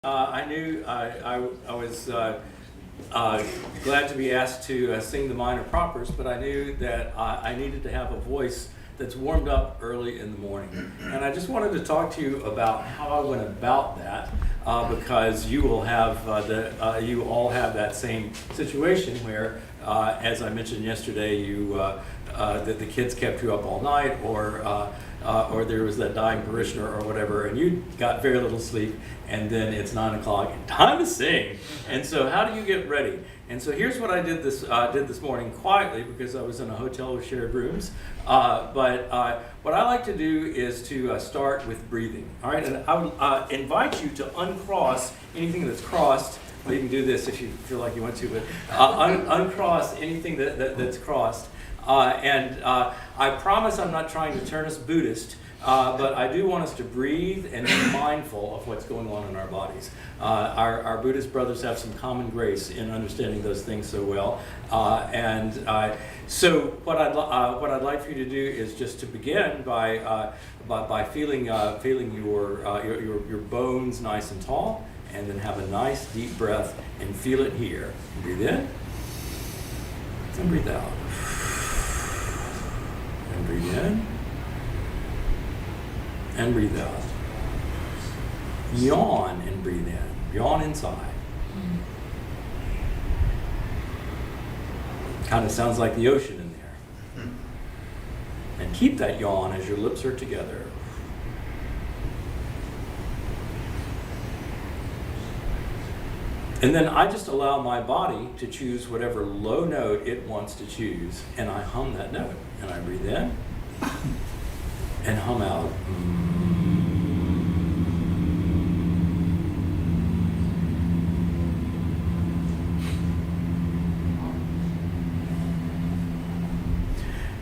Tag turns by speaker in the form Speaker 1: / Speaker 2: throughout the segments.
Speaker 1: I knew I was glad to be asked to sing the minor propers, but I knew that I needed to have a voice that's warmed up early in the morning. And I just wanted to talk to you about how I went about that, because you will have you all have that same situation where, as I mentioned yesterday, that the kids kept you up all night, or there was that dying parishioner or whatever, and you got very little sleep, and then it's 9 o'clock and time to sing. And so how do you get ready? And so here's what I did this morning quietly, because I was in a hotel with shared rooms. But what I like to do is to start with breathing. All right, and I would invite you to uncross anything that's crossed. Well, you can do this if you feel like you want to, but uncross anything that's crossed. I promise I'm not trying to turn us Buddhist, but I do want us to breathe and be mindful of what's going on in our bodies. Our Buddhist brothers have some common grace in understanding those things so well. So what I'd like for you to do is just to begin by feeling your bones nice and tall, and then have a nice deep breath and feel it here. Breathe in and breathe out. And breathe in and breathe out. Yawn and breathe in. Yawn inside. Kind of sounds like the ocean in there. And keep that yawn as your lips are together. And then I just allow my body to choose whatever low note it wants to choose, and I hum that note. And I breathe in and hum out.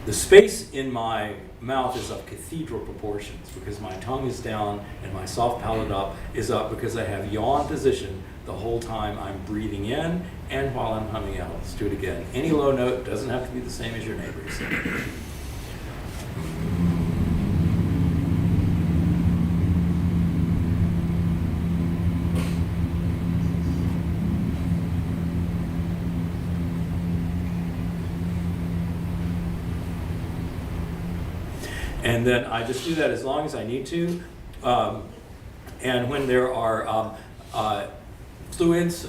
Speaker 1: The space in my mouth is of cathedral proportions, because my tongue is down and my soft palate is up, because I have yawn position the whole time I'm breathing in and while I'm humming out. Let's do it again. Any low note doesn't have to be the same as your neighbor's. And then I just do that as long as I need to. And when there are fluids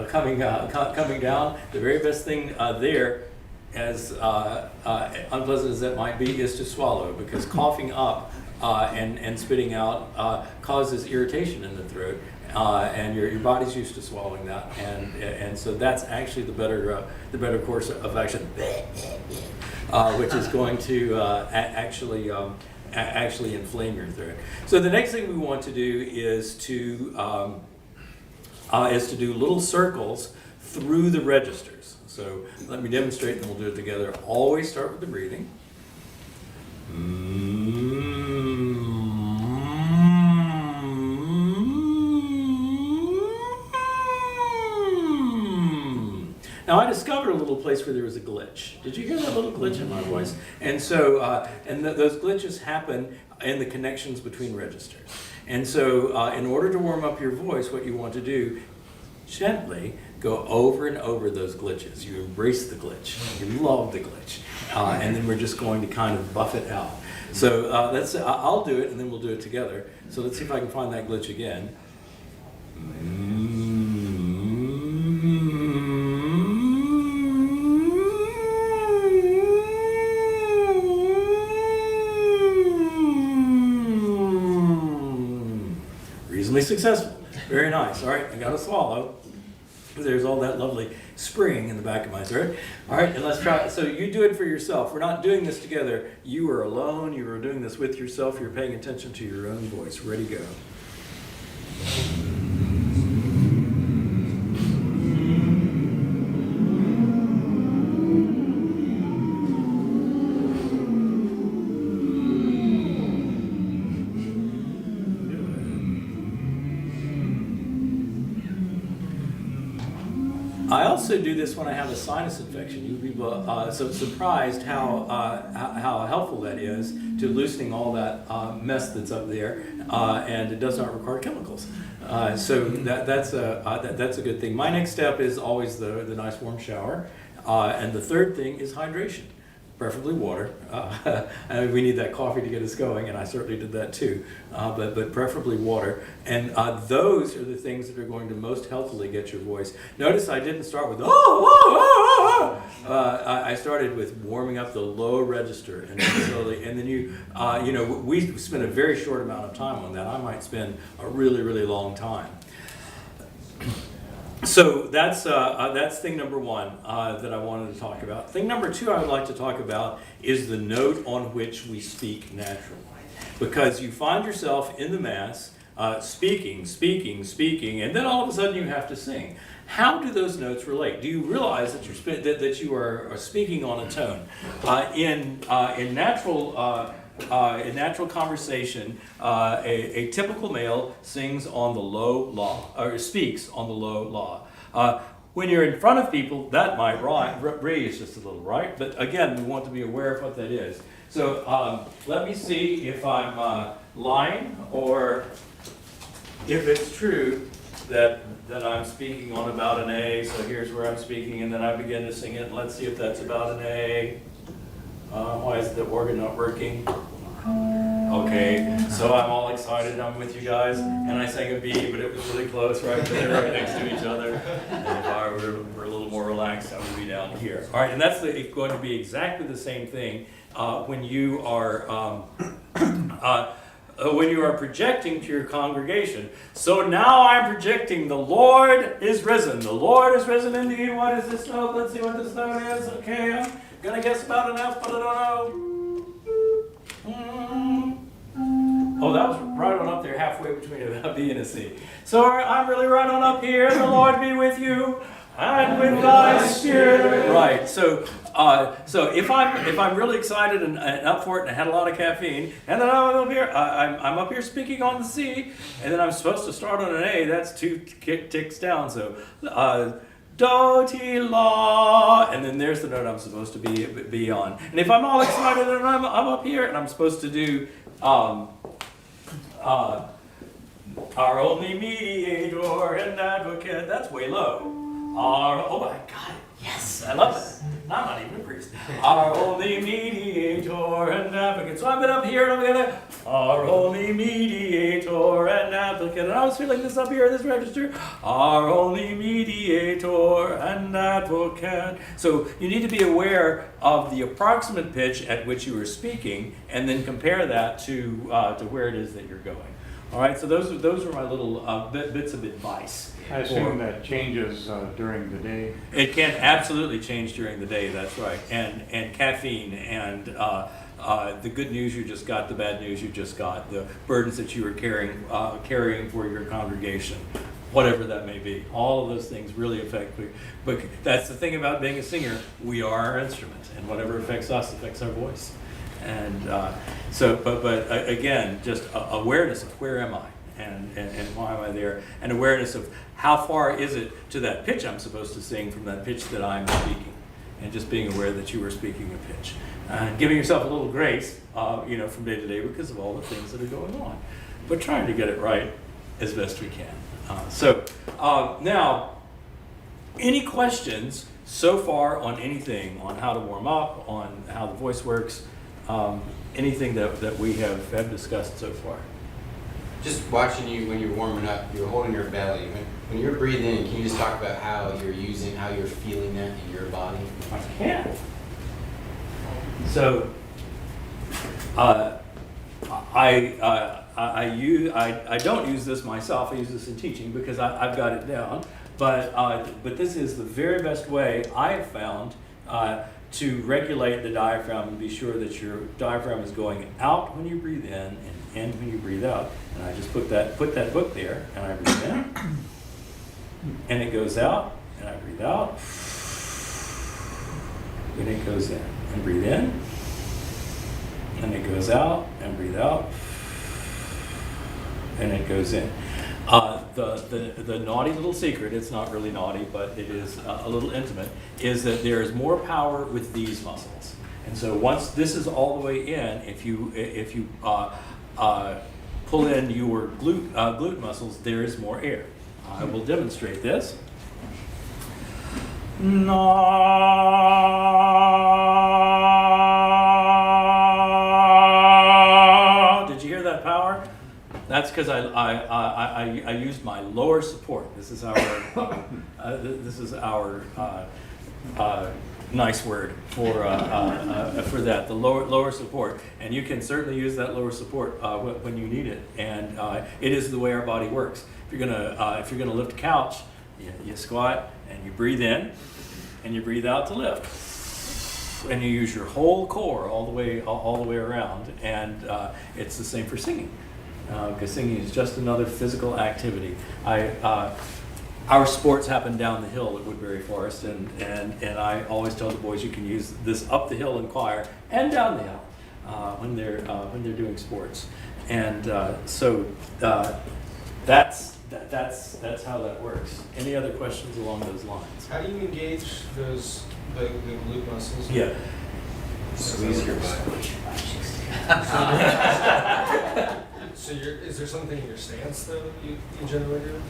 Speaker 1: coming down, the very best thing there, as unpleasant as that might be, is to swallow, because coughing up and spitting out causes irritation in the throat, and your body's used to swallowing that, and so that's actually the better course of action, which is going to actually inflame your throat. So the next thing we want to do is to do little circles through the registers. So let me demonstrate, and we'll do it together. Always start with the breathing. Now I discovered a little place where there was a glitch. Did you hear that little glitch in my voice? And so, those glitches happen in the connections between registers. And so, in order to warm up your voice, what you want to do, gently go over and over those glitches. You embrace the glitch. You love the glitch. And then we're just going to kind of buff it out. So I'll do it, and then we'll do it together. So let's see if I can find that glitch again. Reasonably successful. Very nice. All right, I got to swallow. There's all that lovely spring in the back of my throat. All right, and let's try. So you do it for yourself. We're not doing this together. You are alone. You are doing this with yourself. You're paying attention to your own voice. Ready, go. I also do this when I have a sinus infection. You'd be so surprised how helpful that is to loosening all that mess that's up there, and it does not require chemicals. So that's a good thing. My next step is always the nice warm shower. And the third thing is hydration, preferably water. And we need that coffee to get us going, and I certainly did that too, but preferably water. And those are the things that are going to most healthily get your voice. Notice I didn't start with, I started with warming up the low register, and then slowly, and then we spend a very short amount of time on that. I might spend a really, really long time. So that's thing number one that I wanted to talk about. Thing number two I would like to talk about is the note on which we speak naturally. Because you find yourself in the Mass speaking, and then all of a sudden you have to sing. How do those notes relate? Do you realize that you are speaking on a tone? In natural conversation, a typical male sings on the low law, or speaks on the low law. When you're in front of people, that might raise just a little, right? But again, we want to be aware of what that is. So let me see if I'm lying, or if it's true that I'm speaking on about an A. So here's where I'm speaking, and then I begin to sing it. Let's see if that's about an A. Why is the organ not working? Okay, so I'm all excited, I'm with you guys, and I sang a B, but it was really close, right? They're right next to each other. And if I were a little more relaxed, I would be down here. All right, and that's going to be exactly the same thing when you are projecting to your congregation. So now I'm projecting, the Lord is risen. The Lord is risen indeed. What is this note? Let's see what this note is. Okay, I'm gonna guess about an F, but I don't know. Oh, that was right on up there, halfway between a B and a C. So I'm really right on up here. The Lord be with you, and with thy spirit. Right. So if I'm really excited and up for it, and I had a lot of caffeine, and then I'm up here, I'm up here speaking on the C, and then I'm supposed to start on an A. That's 2 ticks down. So do, ti, la, and then there's the note I'm supposed to be on. And if I'm all excited and I'm up here and I'm supposed to do our only mediator and advocate, that's way low. Oh, I got it. Yes, I love it. I'm not even a priest. Our only mediator and advocate. So I've been up here and I'm gonna, our only mediator and advocate. And I was feeling this up here in this register. Our only mediator and advocate. So you need to be aware of the approximate pitch at which you are speaking, and then compare that to where it is that you're going. All right, so those are my little bits of advice.
Speaker 2: I assume that changes during the day.
Speaker 1: It can absolutely change during the day. That's right, and caffeine and the good news you just got, the bad news you just got, the burdens that you were carrying for your congregation, whatever that may be. All of those things really affect me. But that's the thing about being a singer. We are our instrument, and whatever affects us affects our voice. And but again, just awareness of where am I, and why am I there, and awareness of how far is it to that pitch I'm supposed to sing from that pitch that I'm speaking, and just being aware that you are speaking a pitch, and giving yourself a little grace, from day to day because of all the things that are going on, but trying to get it right as best we can. Now, any questions so far on anything, on how to warm up, on how the voice works? Anything that we have discussed so far?
Speaker 3: Just watching you when you're warming up, you're holding your belly. When you're breathing in, can you just talk about how you're feeling that in your body?
Speaker 1: I can. So, I don't use this myself. I use this in teaching because I've got it down. But this is the very best way I have found to regulate the diaphragm and be sure that your diaphragm is going out when you breathe in and in when you breathe out. And I just put that book there, and I breathe in, and it goes out, and I breathe out, and it goes in, and breathe in, and it goes out, and breathe out, and it goes in. The naughty little secret, it's not really naughty, but it is a little intimate, is that there is more power with these muscles. And so once this is all the way in, if you pull in your glute muscles, there is more air. I will demonstrate this. No. Did you hear that power? That's because I used my lower support. This is our nice word for that, the lower support. And you can certainly use that lower support when you need it. And it is the way our body works. If you're gonna lift a couch, you squat and you breathe in, and you breathe out to lift. And you use your whole core all the way around. And it's the same for singing. Because singing is just another physical activity. Our sports happen down the hill at Woodbury Forest, and I always tell the boys you can use this up the hill in choir and down the hill when they're doing sports, and so that's how that works. Any other questions along those lines?
Speaker 4: How do you engage the glute muscles?
Speaker 1: Yeah.
Speaker 3: Squeeze your butt.
Speaker 4: So is there something in your stance though you generally do?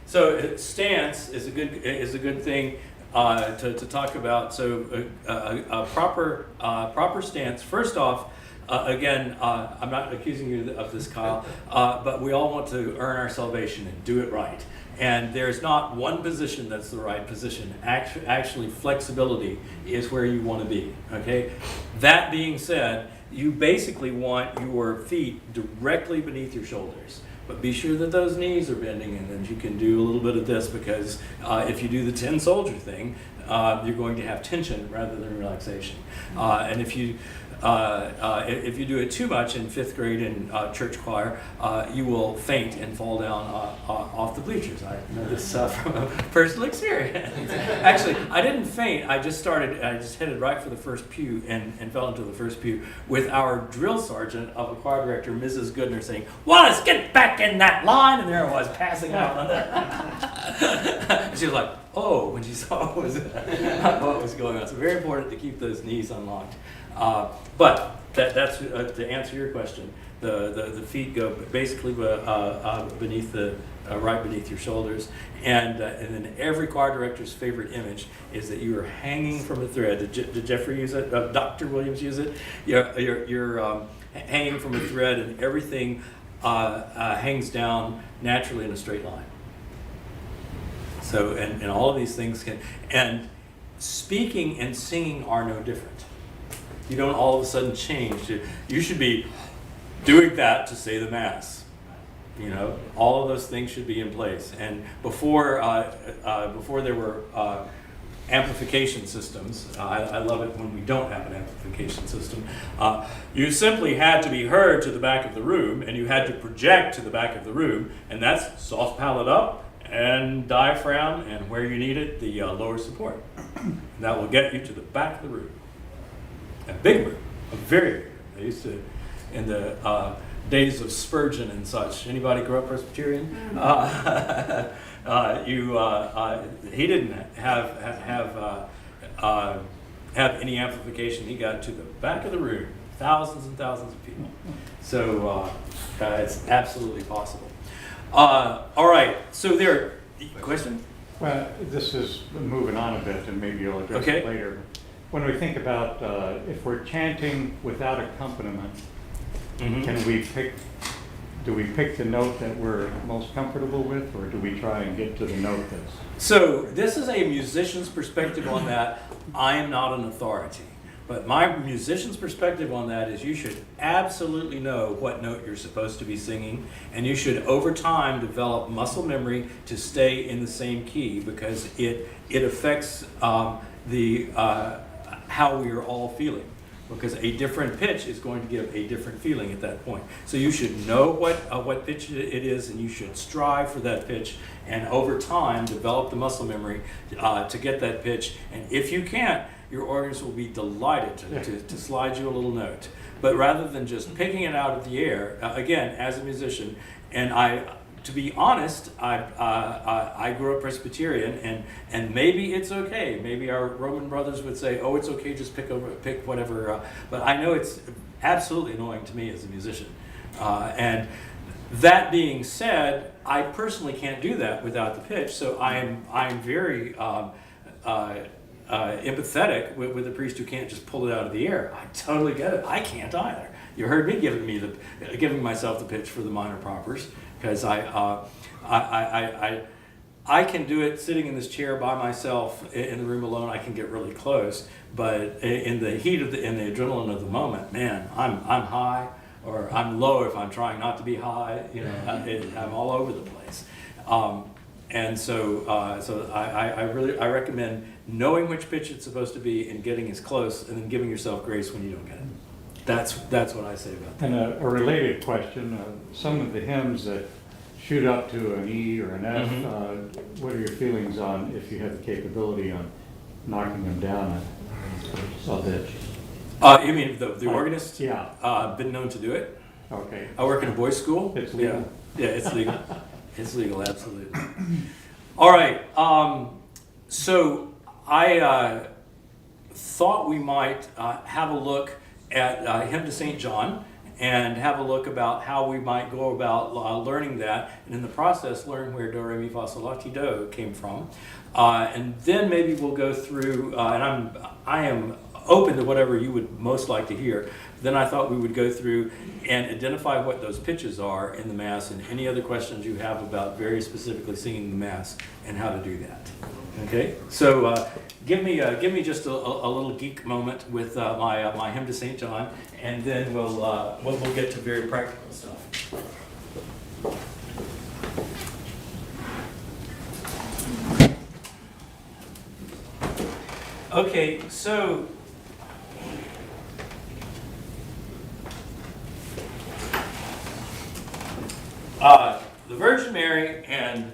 Speaker 1: So stance is a good thing to talk about. So a proper stance. First off, again, I'm not accusing you of this, Kyle, but we all want to earn our salvation and do it right. And there's not one position that's the right position. Actually, flexibility is where you want to be. Okay. That being said, you basically want your feet directly beneath your shoulders. But be sure that those knees are bending and that you can do a little bit of this, because if you do the tin soldier thing, you're going to have tension rather than relaxation. And if you do it too much in 5th grade in church choir, you will faint and fall down off the bleachers. I know this from personal experience. Actually, I didn't faint. I just headed right for the first pew and fell into the first pew with our drill sergeant of a choir director, Mrs. Goodner, saying, "Wallace, get back in that line!" And there I was passing out on that. She was like, "Oh," when she saw what was going on. So very important to keep those knees unlocked. But that's to answer your question. The feet go basically beneath right beneath your shoulders, and then every choir director's favorite image is that you are hanging from a thread. Did Jeffrey use it? Dr. Williams use it? You're hanging from a thread, and everything hangs down naturally in a straight line. So and all of these things and speaking and singing are no different. You don't all of a sudden change. You should be doing that to say the Mass. You know, all of those things should be in place. And before there were amplification systems, I love it when we don't have an amplification system. You simply had to be heard to the back of the room, and you had to project to the back of the room, and that's soft palate up and diaphragm, and where you need it, the lower support. And that will get you to the back of the room. A big room, a very big room. They used to, in the days of Spurgeon and such. Anybody grow up Presbyterian? He didn't have any amplification. He got to the back of the room, thousands and thousands of people. So it's absolutely possible. All right. So question?
Speaker 2: Well, this is moving on a bit, and maybe you'll address
Speaker 1: Okay.
Speaker 2: it later. When we think about if we're chanting without accompaniment, do we pick the note that we're most comfortable with, or do we try and get to the note that's...
Speaker 1: So this is a musician's perspective on that. I am not an authority. But my musician's perspective on that is you should absolutely know what note you're supposed to be singing, and you should over time develop muscle memory to stay in the same key, because it affects how we are all feeling, because a different pitch is going to give a different feeling at that point. So you should know what pitch it is, and you should strive for that pitch, and over time develop the muscle memory to get that pitch. And if you can't, your organist will be delighted to slide you a little note. But rather than just picking it out of the air, again, as a musician, and to be honest, I grew up Presbyterian, and maybe it's okay. Maybe our Roman brothers would say, "Oh, it's okay, just pick whatever." But I know it's absolutely annoying to me as a musician And that being said, I personally can't do that without the pitch, so I'm very empathetic with a priest who can't just pull it out of the air. I totally get it. I can't either. You heard me giving myself the pitch for the minor propers, because I can do it sitting in this chair by myself in the room alone. I can get really close, but in the heat of the adrenaline of the moment, man, I'm high or I'm low if I'm trying not to be high. You know, I'm all over the place. And so I recommend knowing which pitch it's supposed to be and getting as close, and then giving yourself grace when you don't get it. That's what I say about that.
Speaker 2: And a related question, some of the hymns that shoot up to an E or an F, what are your feelings on if you have the capability on knocking them down a bit?
Speaker 1: You mean the organist?
Speaker 2: Yeah.
Speaker 1: Been known to do it.
Speaker 2: Okay.
Speaker 1: I work in a boys' school.
Speaker 2: It's legal.
Speaker 1: Yeah, it's legal. It's legal, absolutely. All right. So I thought we might have a look at Hymn to St. John, and have a look about how we might go about learning that, and in the process learn where do, re, mi, fa, sol, la, ti, do came from. And then maybe we'll go through, and I am open to whatever you would most like to hear. Then I thought we would go through and identify what those pitches are in the Mass, and any other questions you have about very specifically singing the Mass and how to do that. Okay, so give me just a little geek moment with my Hymn to St. John, and then we'll get to very practical stuff. Okay, so the Virgin Mary and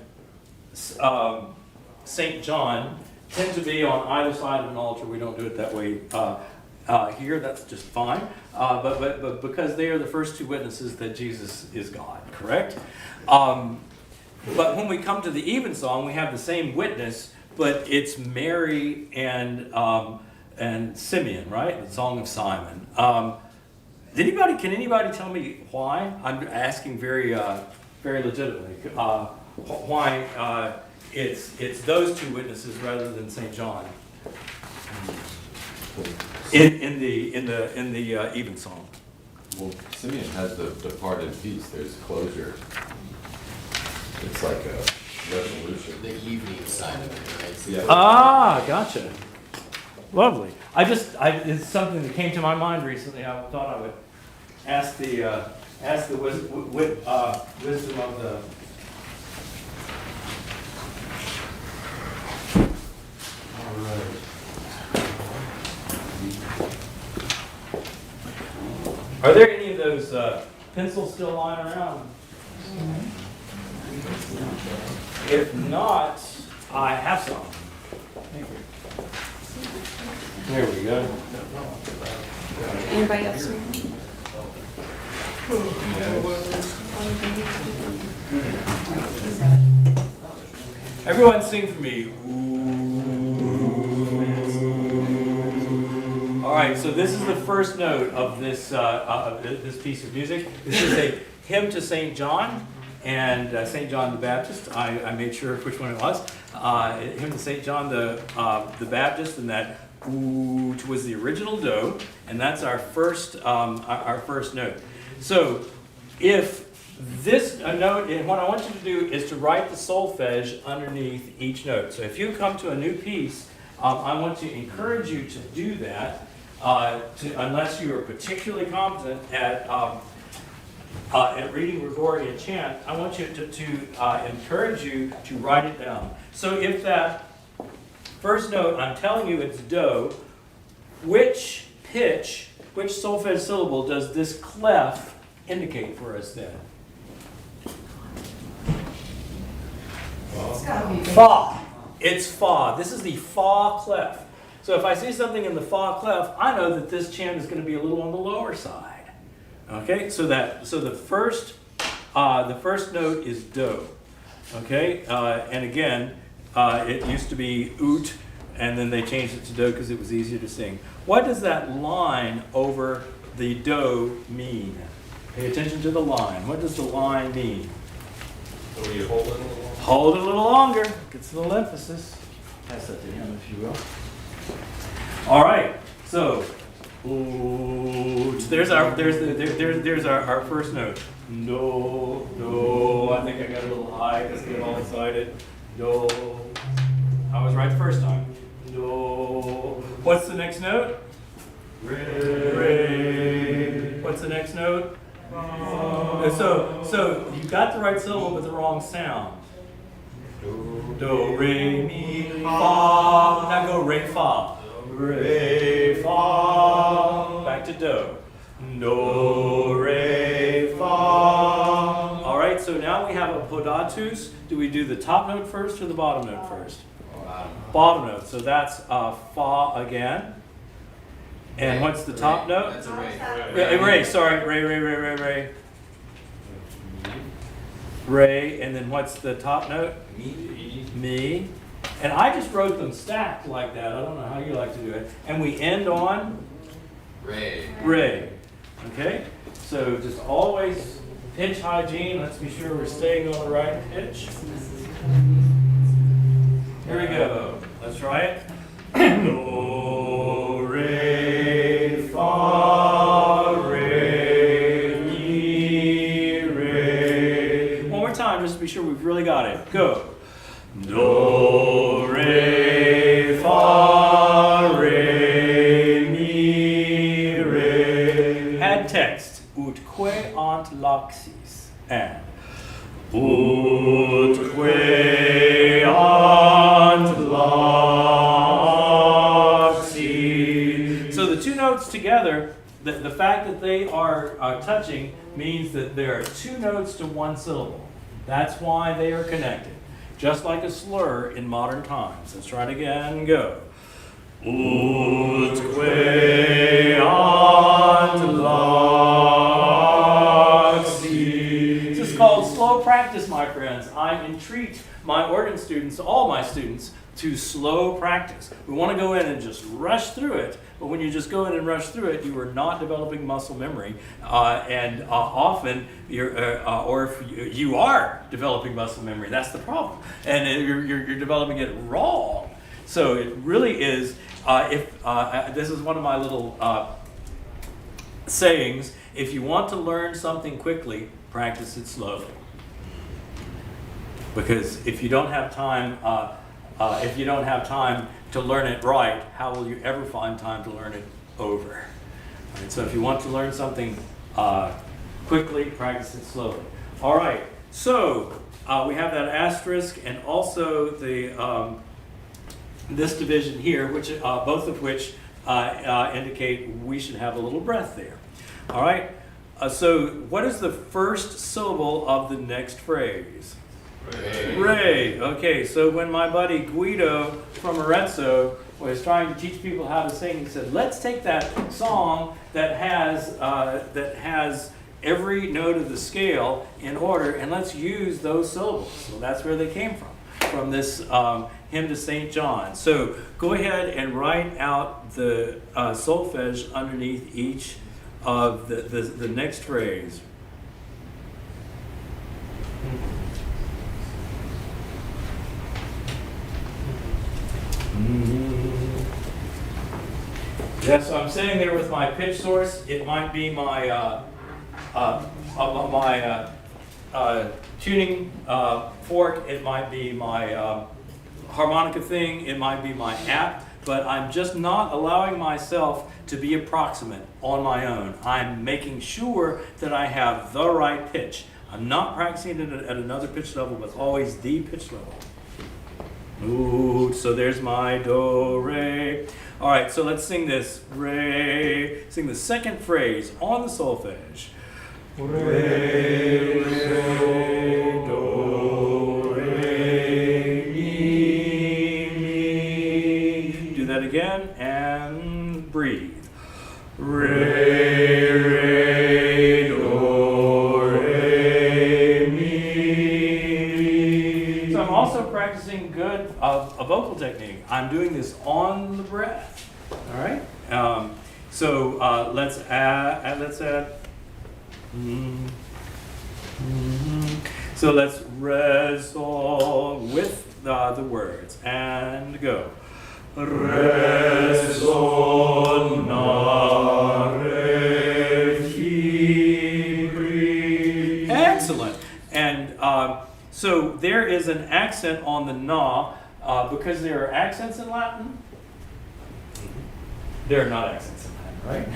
Speaker 1: St. John tend to be on either side of an altar. We don't do it that way here. That's just fine. But because they are the first two witnesses that Jesus is God, correct? But when we come to the evensong, we have the same witness, but it's Mary and Simeon, right? The Song of Simon. Can anybody tell me why? I'm asking very legitimately. Why it's those two witnesses rather than St. John in the evensong.
Speaker 5: Well, Simeon has the departed peace. There's closure. It's like a resolution.
Speaker 3: The evening side of it, right? So
Speaker 5: Yeah.
Speaker 1: Ah, gotcha. Lovely. It's something that came to my mind recently. I thought I would ask the wisdom of the. All right. Are there any of those pencils still lying around? If not, I have some. Thank you. There we go.
Speaker 6: Anybody else?
Speaker 1: Everyone sing for me. All right, so this is the first note of this this piece of music. This is a hymn to St. John and St. John the Baptist. I made sure which one it was. Hymn to St. John the Baptist, and that ooh was the original do, and that's our first note. So if this note, and what I want you to do is to write the solfege underneath each note. So if you come to a new piece, I want to encourage you to do that, unless you are particularly competent at reading Gregorian chant. I want you to encourage you to write it down. So if that first note, I'm telling you it's do, which pitch, which solfege syllable does this clef indicate for us then? Fa. It's fa. This is the fa clef. So if I see something in the fa clef, I know that this chant is going to be a little on the lower side. Okay, so the first note is do. Okay, and again, it used to be oot, and then they changed it to do because it was easier to sing. What does that line over the do mean? Pay attention to the line. What does the line mean?
Speaker 4: So you hold it a little longer?
Speaker 1: Hold it a little longer. Gets a little emphasis. Pass that to him if you will. All right. So, ooh, there's our first note. Do, do. I think I got a little high because I get all excited. Do. I was right the first time. Do. What's the next note? Re. Re. What's the next note? So you got the right syllable but the wrong sound. Do, re, mi, fa. Now go re, fa. Re, fa. Back to do. Do, re, fa. All right, so now we have a podatus. Do we do the top note first or the bottom note first? Bottom note. So that's fa again. And what's the top note?
Speaker 3: That's a ray.
Speaker 1: Ray, sorry. Ray. Ray, and then what's the top note? Me. And I just wrote them stacked like that. I don't know how you like to do it. And we end on
Speaker 3: Ray.
Speaker 1: Ray. Okay? So just always pitch hygiene. Let's be sure we're staying on the right pitch. Here we go. Let's try it. Do, re, fa, re, mi, re. One more time, just to be sure we've really got it. Go. Do, re, fa, re, mi, re. Add text. Utque ant laxis. And utque ant laxis. So the two notes together, the fact that they are touching means that there are two notes to one syllable. That's why they are connected. Just like a slur in modern times. Let's try it again. Go. Utque ant laxis. This is called slow practice, my friends. I entreat my organ students, all my students, to slow practice. We want to go in and just rush through it, but when you just go in and rush through it, you are not developing muscle memory, and often you're, or if you are developing muscle memory, that's the problem, and you're developing it wrong. So it really is. This is one of my little sayings: if you want to learn something quickly, practice it slowly. Because if you don't have time, to learn it right, how will you ever find time to learn it over? Right, so if you want to learn something quickly, practice it slowly. All right. So we have that asterisk and also the this division here, which both of which indicate we should have a little breath there. All right. So what is the first syllable of the next phrase?
Speaker 3: Ray.
Speaker 1: Ray. Okay, so when my buddy Guido from Arezzo was trying to teach people how to sing, he said, let's take that song that has every note of the scale in order, and let's use those syllables. So that's where they came from this hymn to St. John. So go ahead and write out the solfege underneath each of the next phrase. Yeah, so I'm sitting there with my pitch source. It might be my tuning fork. It might be my harmonica thing. It might be my app. But I'm just not allowing myself to be approximate on my own. I'm making sure that I have the right pitch. I'm not practicing it at another pitch level, but always the pitch level. Ooh, so there's my do, re. All right, so let's sing this. Re. Sing the second phrase on the solfege. Re, re, do, re, mi, mi. Do that again and breathe. Re, re, do, re, mi. So I'm also practicing good a vocal technique. I'm doing this on the breath. All right. So let's add So let's resolve with the words and go. Resonare fibri. Excellent. And so there is an accent on the na because there are accents in Latin. There are not accents in Latin, right?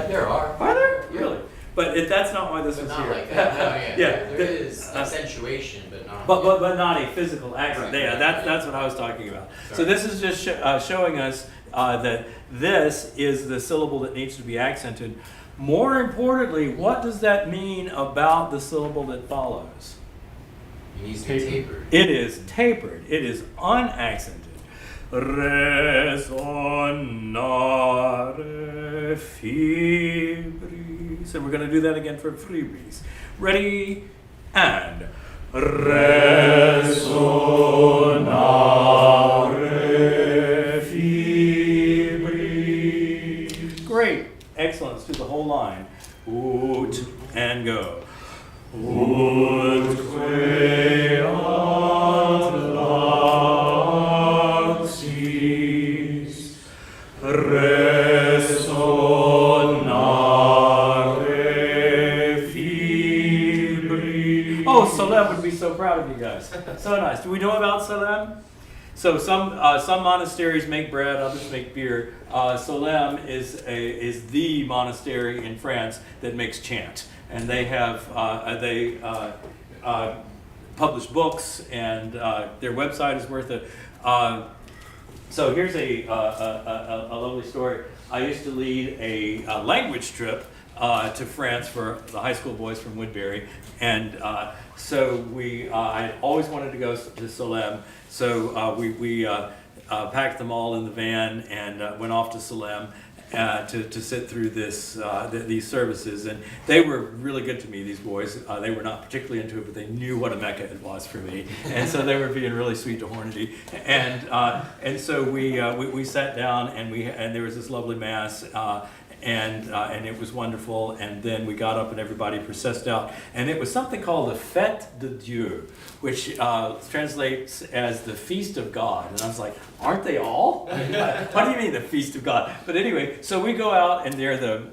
Speaker 3: There are.
Speaker 1: Are there?
Speaker 3: Yeah.
Speaker 1: Really? But that's not why this
Speaker 3: But
Speaker 1: is
Speaker 3: not
Speaker 1: here.
Speaker 3: like that. No, yeah.
Speaker 1: Yeah.
Speaker 3: There is accentuation, but not.
Speaker 1: But not a physical accent.
Speaker 3: Right,
Speaker 1: Yeah,
Speaker 3: right,
Speaker 1: that's
Speaker 3: right.
Speaker 1: what I was talking about. So
Speaker 3: Sorry.
Speaker 1: this is just showing us that this is the syllable that needs to be accented. More importantly, what does that mean about the syllable that follows?
Speaker 3: It needs to be tapered.
Speaker 1: It is tapered. It is unaccented. Resonare fibris. And we're going to do that again for fibris. Ready? And resonare fibris. Great. Excellent. Let's do the whole line. Ut and go. Utque ad laxis resonare fibri. Oh, Salem would be so proud of you guys. So nice. Do we know about Salem? So some monasteries make bread, others make beer. Salem is the monastery in France that makes chant, and they have publish books, and their website is worth it. So here's a lovely story. I used to lead a language trip to France for the high school boys from Woodbury, and so I always wanted to go to Salem. So we packed them all in the van and went off to Salem to sit through these services, and they were really good to me. These boys, they were not particularly into it, but they knew what a Mecca it was for me, and so they were being really sweet to Hornady. And so we sat down, and there was this lovely mass. And it was wonderful, and then we got up and everybody processed out, and it was something called the Fête de Dieu, which translates as the Feast of God. And I was like, aren't they all? What do you mean the Feast of God? But anyway, so we go out, and there are the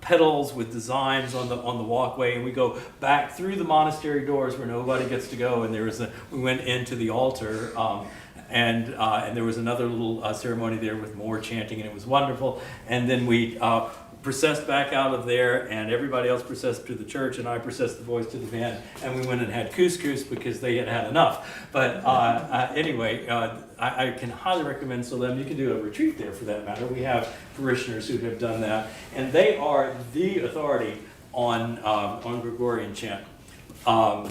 Speaker 1: pedals with designs on the walkway, and we go back through the monastery doors where nobody gets to go, and we went into the altar. And there was another little ceremony there with more chanting, and it was wonderful. And then we processed back out of there, and everybody else processed to the church, and I processed the boys to the van, and we went and had couscous because they had had enough. But anyway, I can highly recommend Salem. You can do a retreat there for that matter. We have parishioners who have done that, and they are the authority on Gregorian chant. All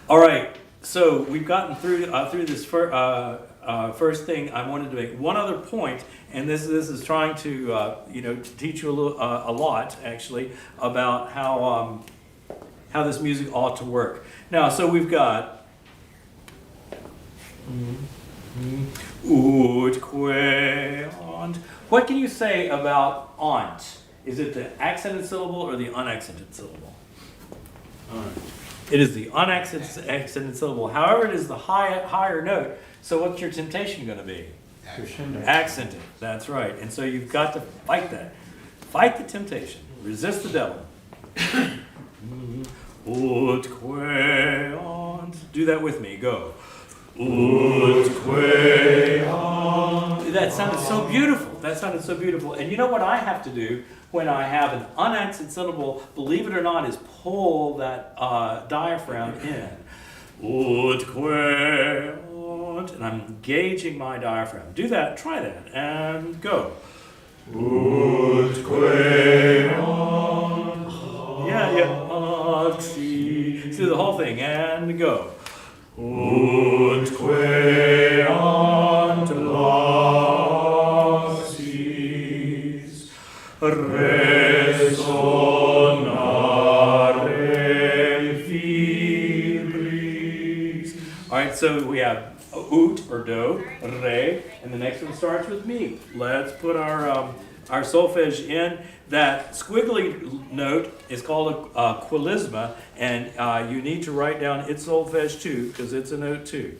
Speaker 1: right. So we've gotten through this first thing. I wanted to make one other point, and this is trying to teach you a lot actually about how this music ought to work. Now, so we've got utque aunt. What can you say about aunt? Is it the accented syllable or the unaccented syllable? It is the unaccented syllable. However, it is the higher note. So what's your temptation going to be? Accented. That's right. And so you've got to fight that. Fight the temptation. Resist the devil. Utque aunt. Do that with me. Go. Utque aunt. That sounded so beautiful. And you know what I have to do when I have an unaccented syllable, believe it or not, is pull that diaphragm in. Utque aunt. And I'm engaging my diaphragm. Do that. Try that. And go. Utque aunt. Yeah. Let's do the whole thing. And go. Utque aunt laxis resonare fibris. All right, so we have ut or do, re, and the next one starts with me. Let's put our our solfege in. That squiggly note is called a quilisma, and you need to write down its solfege too, because it's a note too.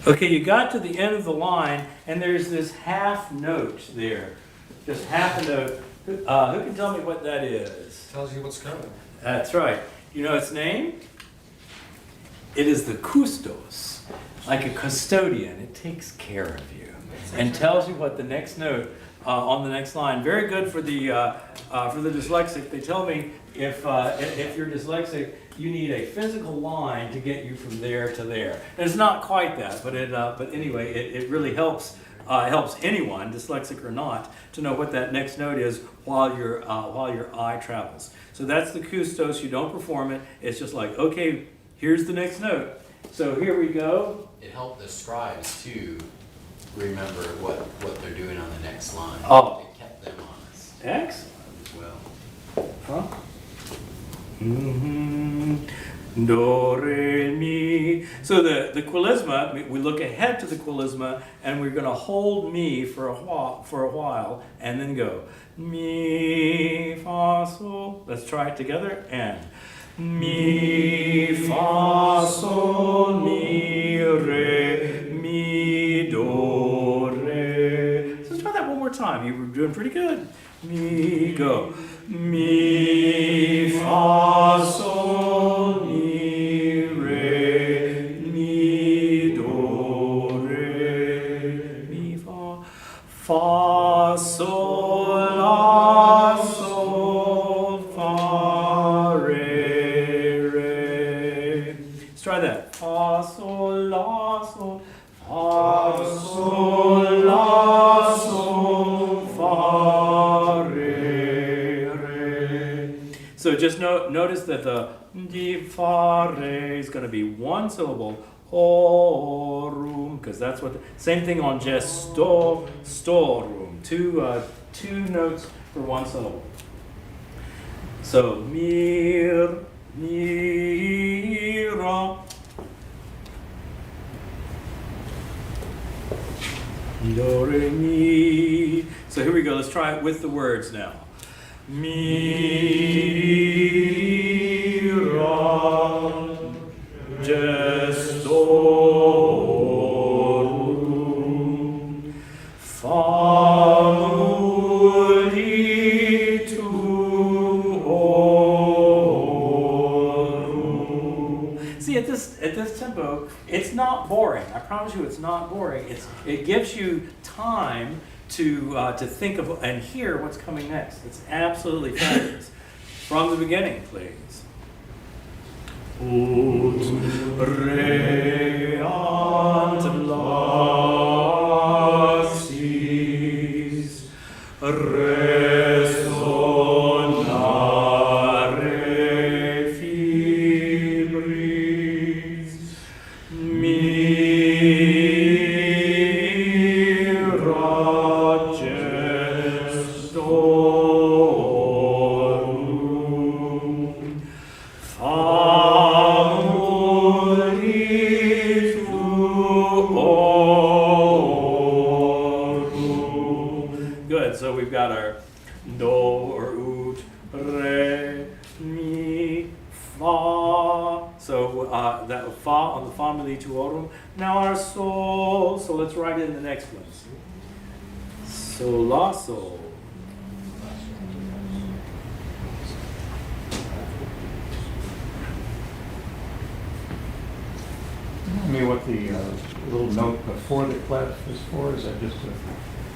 Speaker 1: Okay, you got to the end of the line, and there's this half note there. Just half a note. Who can tell me what that is?
Speaker 4: Tells you what's coming.
Speaker 1: That's right. You know its name? It is the custos, like a custodian. It takes care of you and tells you what the next note on the next line. Very good for the dyslexic. They tell me if you're dyslexic, you need a physical line to get you from there to there. And it's not quite that, but anyway, it really helps anyone, dyslexic or not, to know what that next note is while your eye travels. So that's the custos. You don't perform it. It's just like, okay, here's the next note. So here we go.
Speaker 3: It helped the scribes to remember what they're doing on the next line.
Speaker 1: Oh.
Speaker 3: It kept them honest
Speaker 1: Excellent.
Speaker 3: as well.
Speaker 1: Huh? Do, re, mi. So the quilisma, we look ahead to the quilisma, and we're going to hold mi for a while, and then go mi, fa, sol. Let's try it together. And mi, fa, sol, mi, re, mi, do, re. So let's try that one more time. You were doing pretty good. Mi, go. Mi, fa, sol, mi, re, mi, do, re, mi, fa, sol, la, sol, fa, re, re. Let's try that. Fa, sol, la, sol, fa, sol, la, sol, fa, re, re. So just notice that the di, fa, re is going to be one syllable. Horum, because that's what same thing on gesto, storum. Two notes for one syllable. So mir, mira. Do, re, mi. So here we go. Let's try it with the words now. Mira, gestorum, famulituorum. See, at this tempo, it's not boring. I promise you, it's not boring. It gives you time to think of and hear what's coming next. It's absolutely fabulous. From the beginning, please. Ut re ant laxis resonare fibris mira gestorum Good. So we've got our do or ut, re, mi, fa. So that fa on the famulituorum. Now our sol. So let's write it in the next one. Sol, la, sol.
Speaker 2: Tell me what the little note before the clef is for. Is that just to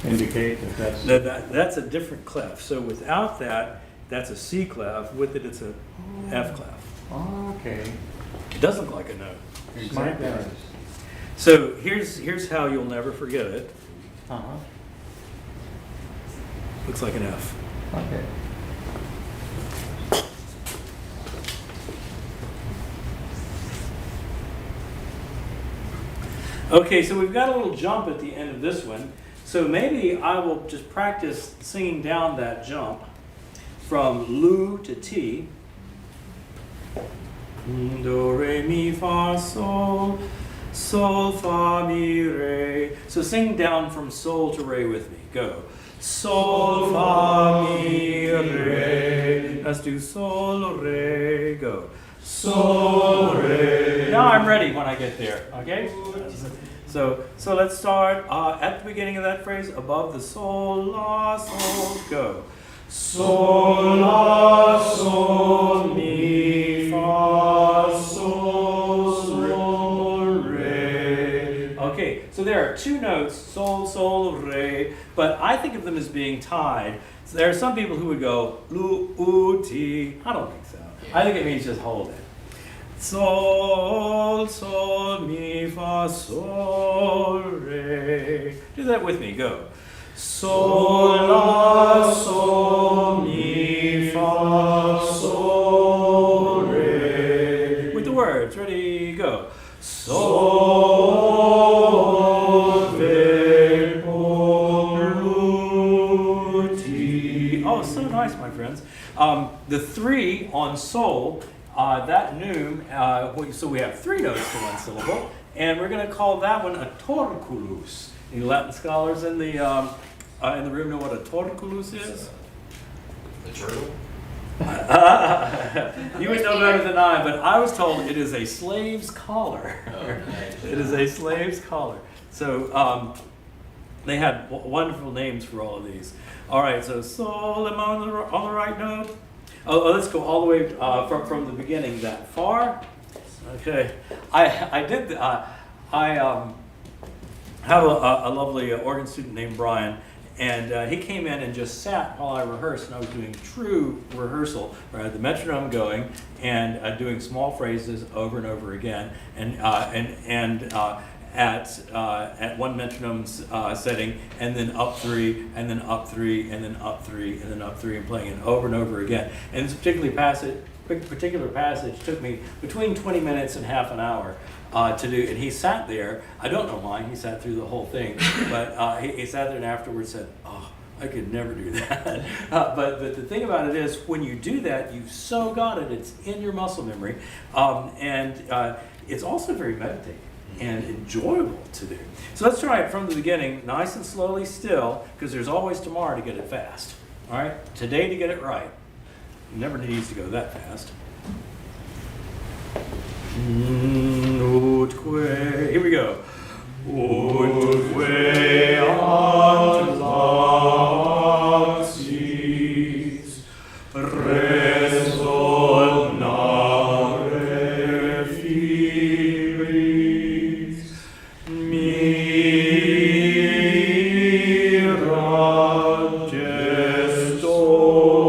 Speaker 2: indicate that that's...
Speaker 1: That's a different clef. So without that, that's a C clef. With it, it's a F clef.
Speaker 2: Oh, okay.
Speaker 1: It does look like a note.
Speaker 2: Smart guys.
Speaker 1: So here's how you'll never forget it.
Speaker 2: Uh-huh.
Speaker 1: Looks like an F.
Speaker 2: Okay.
Speaker 1: Okay, so we've got a little jump at the end of this one. So maybe I will just practice singing down that jump from Lu to Ti. Do, re, mi, fa, sol, sol, fa, mi, re. So sing down from sol to re with me. Go. Sol, fa, mi, re. Let's do sol, re. Go. Sol, re. Now I'm ready when I get there. Okay? So let's start at the beginning of that phrase, above the sol, la, sol, go. Sol, la, sol, mi, fa, sol, re. Okay, so there are two notes, sol, sol, re, but I think of them as being tied. So there are some people who would go, lu, u, ti. I don't think so. I think it means just hold it. Sol, sol, mi, fa, sol, re. Do that with me, go. Sol, la, sol, mi, fa, sol, re. With the words, ready, go. Sol, ve, lu, ti. Oh, so nice, my friends. The three on sol, that noom, so we have three notes for one syllable, and we're going to call that one a torculus. Any Latin scholars in the room know what a torculus is?
Speaker 3: The turtle?
Speaker 1: You would know better than I, but I was told it is a slave's collar. It is a slave's collar. So they had wonderful names for all of these. All right, so sol, am I on the right note? Oh, let's go all the way from the beginning that far. Okay, I have a lovely organ student named Brian, and he came in and just sat while I rehearsed, and I was doing true rehearsal, where I had the metronome going and doing small phrases over and over again, and at one metronome setting, and then up three, and then up three, and then up three, and then up three, and playing it over and over again. And this particular passage took me between 20 minutes and half an hour to do, and he sat there. I don't know why he sat through the whole thing, but he sat there and afterwards said, "Oh, I could never do that." But the thing about it is, when you do that, you've so got it; it's in your muscle memory, and it's also very meditative and enjoyable to do. So let's try it from the beginning, nice and slowly still, because there's always tomorrow to get it fast. All right, today to get it right. It never needs to go that fast. Here we go. Utque antelaxis resonare fibris mira gestorum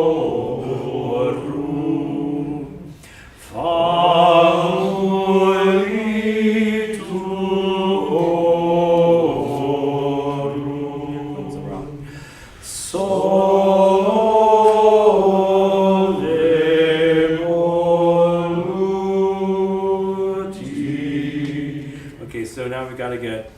Speaker 1: Okay, so now we've got to get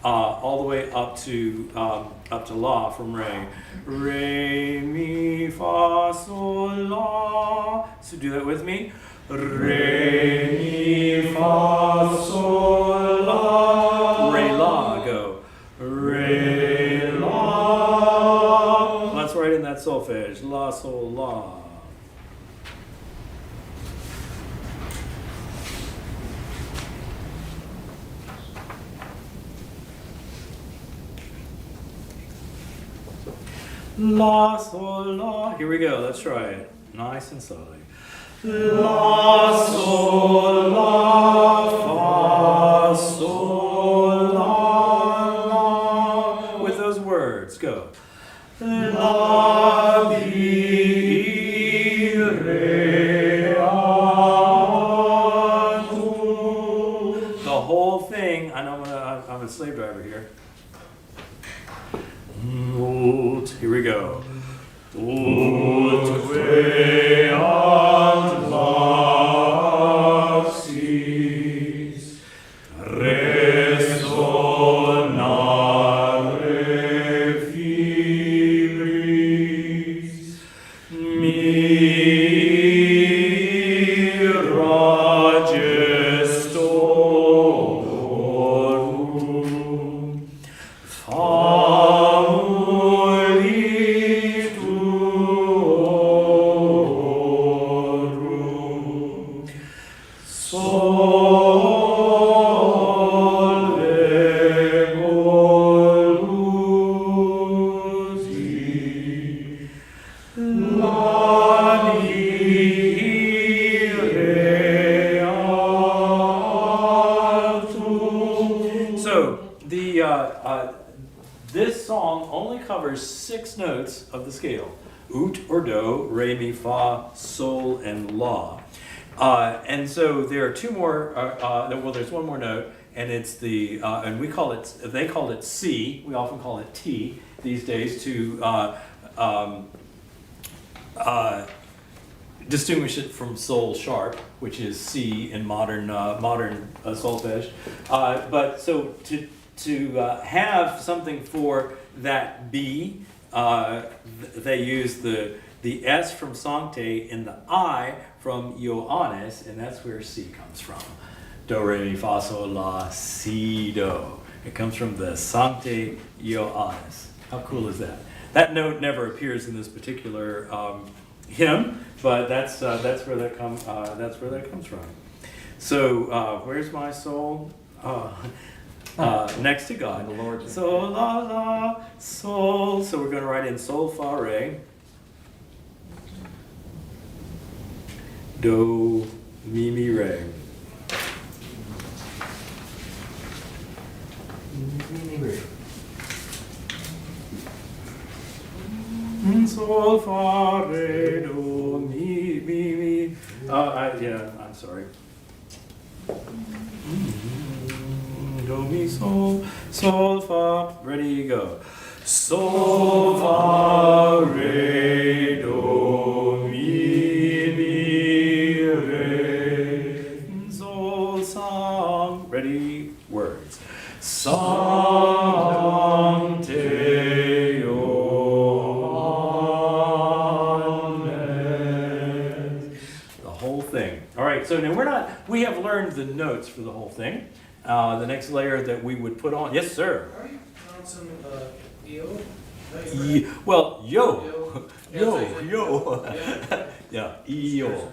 Speaker 1: all the way up to la from re. Re, mi, fa, sol, la. So do that with me. Re, mi, fa, sol, la. Re, la, go. Re, la. That's right in that solfege. La, sol, la. La, sol, la. Here we go. Let's try it. Nice and slowly. La, sol, la, fa, sol, la, la. With those words, go. La, mi, re, a, do. The whole thing. I know I'm a slave driver here. Here we go.
Speaker 2: Utque ad laxis resonare fibris mira gestorum famuli tuorum sole voluti so this song only covers 6 notes of the scale: ut or do, re, mi, fa, sol, and la. And so there are 2 more. Well, there's 1 more note, and it's the and we call it. They call it C. We often call it T these days to distinguish it from sol sharp, which is C in modern solfege. But so to have something for that B, they use the S from Sancte and the I from Ioannis, and that's where C comes from. Do, re, mi, fa, sol, la, si, do. It comes from the Sancte Ioannis. How cool is that? That note never appears in this particular hymn, but that's where that comes from. So where's my soul? Next to God. The Lord's.
Speaker 1: Sol, la, la, sol. So we're going to write in sol, fa, re. Do, mi, mi, re. Mi, mi, re. Sol, fa, re, do, mi, mi, mi. I'm sorry. Do, mi, sol, sol, fa. Ready, go. Sol, fa, re, do, mi, mi, re. Sol, sang. Ready, words. Sancte Ioannes. The whole thing. All right, so now we have learned the notes for the whole thing. The next layer that we would put on, yes, sir.
Speaker 4: How are you pronouncing eo?
Speaker 1: Well, yo,
Speaker 4: Yeah,
Speaker 1: yo.
Speaker 4: Yeah.
Speaker 1: Yeah, eo.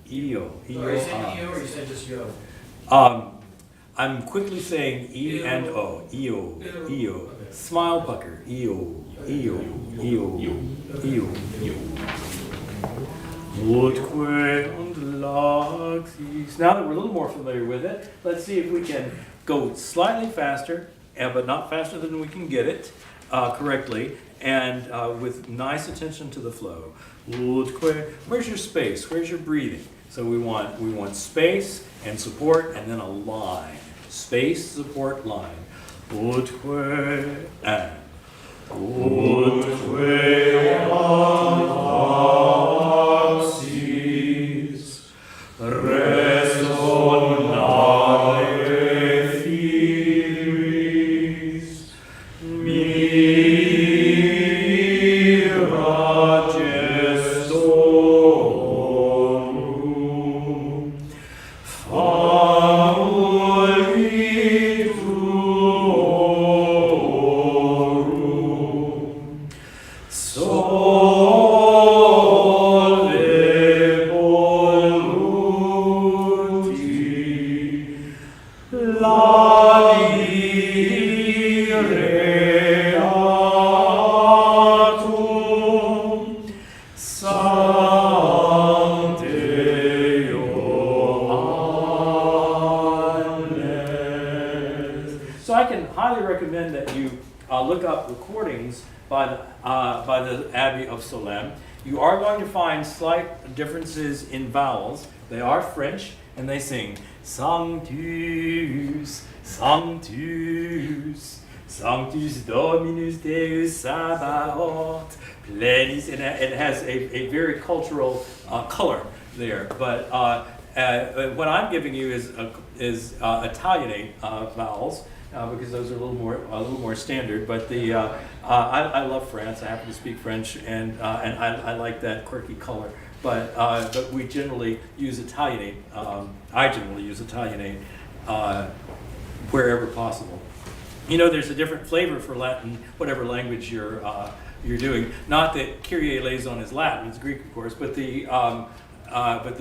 Speaker 4: Are you saying eo or you said just yo?
Speaker 1: I'm quickly saying E and O. Eo, eo. Smile pucker. Eo, eo, eo, eo, eo. Utque und laxis. Now that we're a little more familiar with it, let's see if we can go slightly faster, but not faster than we can get it correctly, and with nice attention to the flow. Utque. Where's your space? Where's your breathing? So we want space and support, and then a line. Space, support, line. Utque and. Utque laxis resonare fibris mira gestorum famuli tuorum sole voluti lalire Sancte Ioannes. So I can highly recommend that you look up recordings by the Abbey of Solesmes. You are going to find slight differences in vowels. They are French, and they sing Sanctus, Sanctus. Sanctus Dominus Deus Sabaoth, Plenis, and it has a very cultural color there. But what I'm giving you is Italianate vowels. Because those are a little more standard, but I love France. I happen to speak French, and I like that quirky color. But we generally use Italianate. I generally use Italianate wherever possible. You know, there's a different flavor for Latin, whatever language you're doing. Not that Kyrie eleison is Latin; it's Greek, of course. But the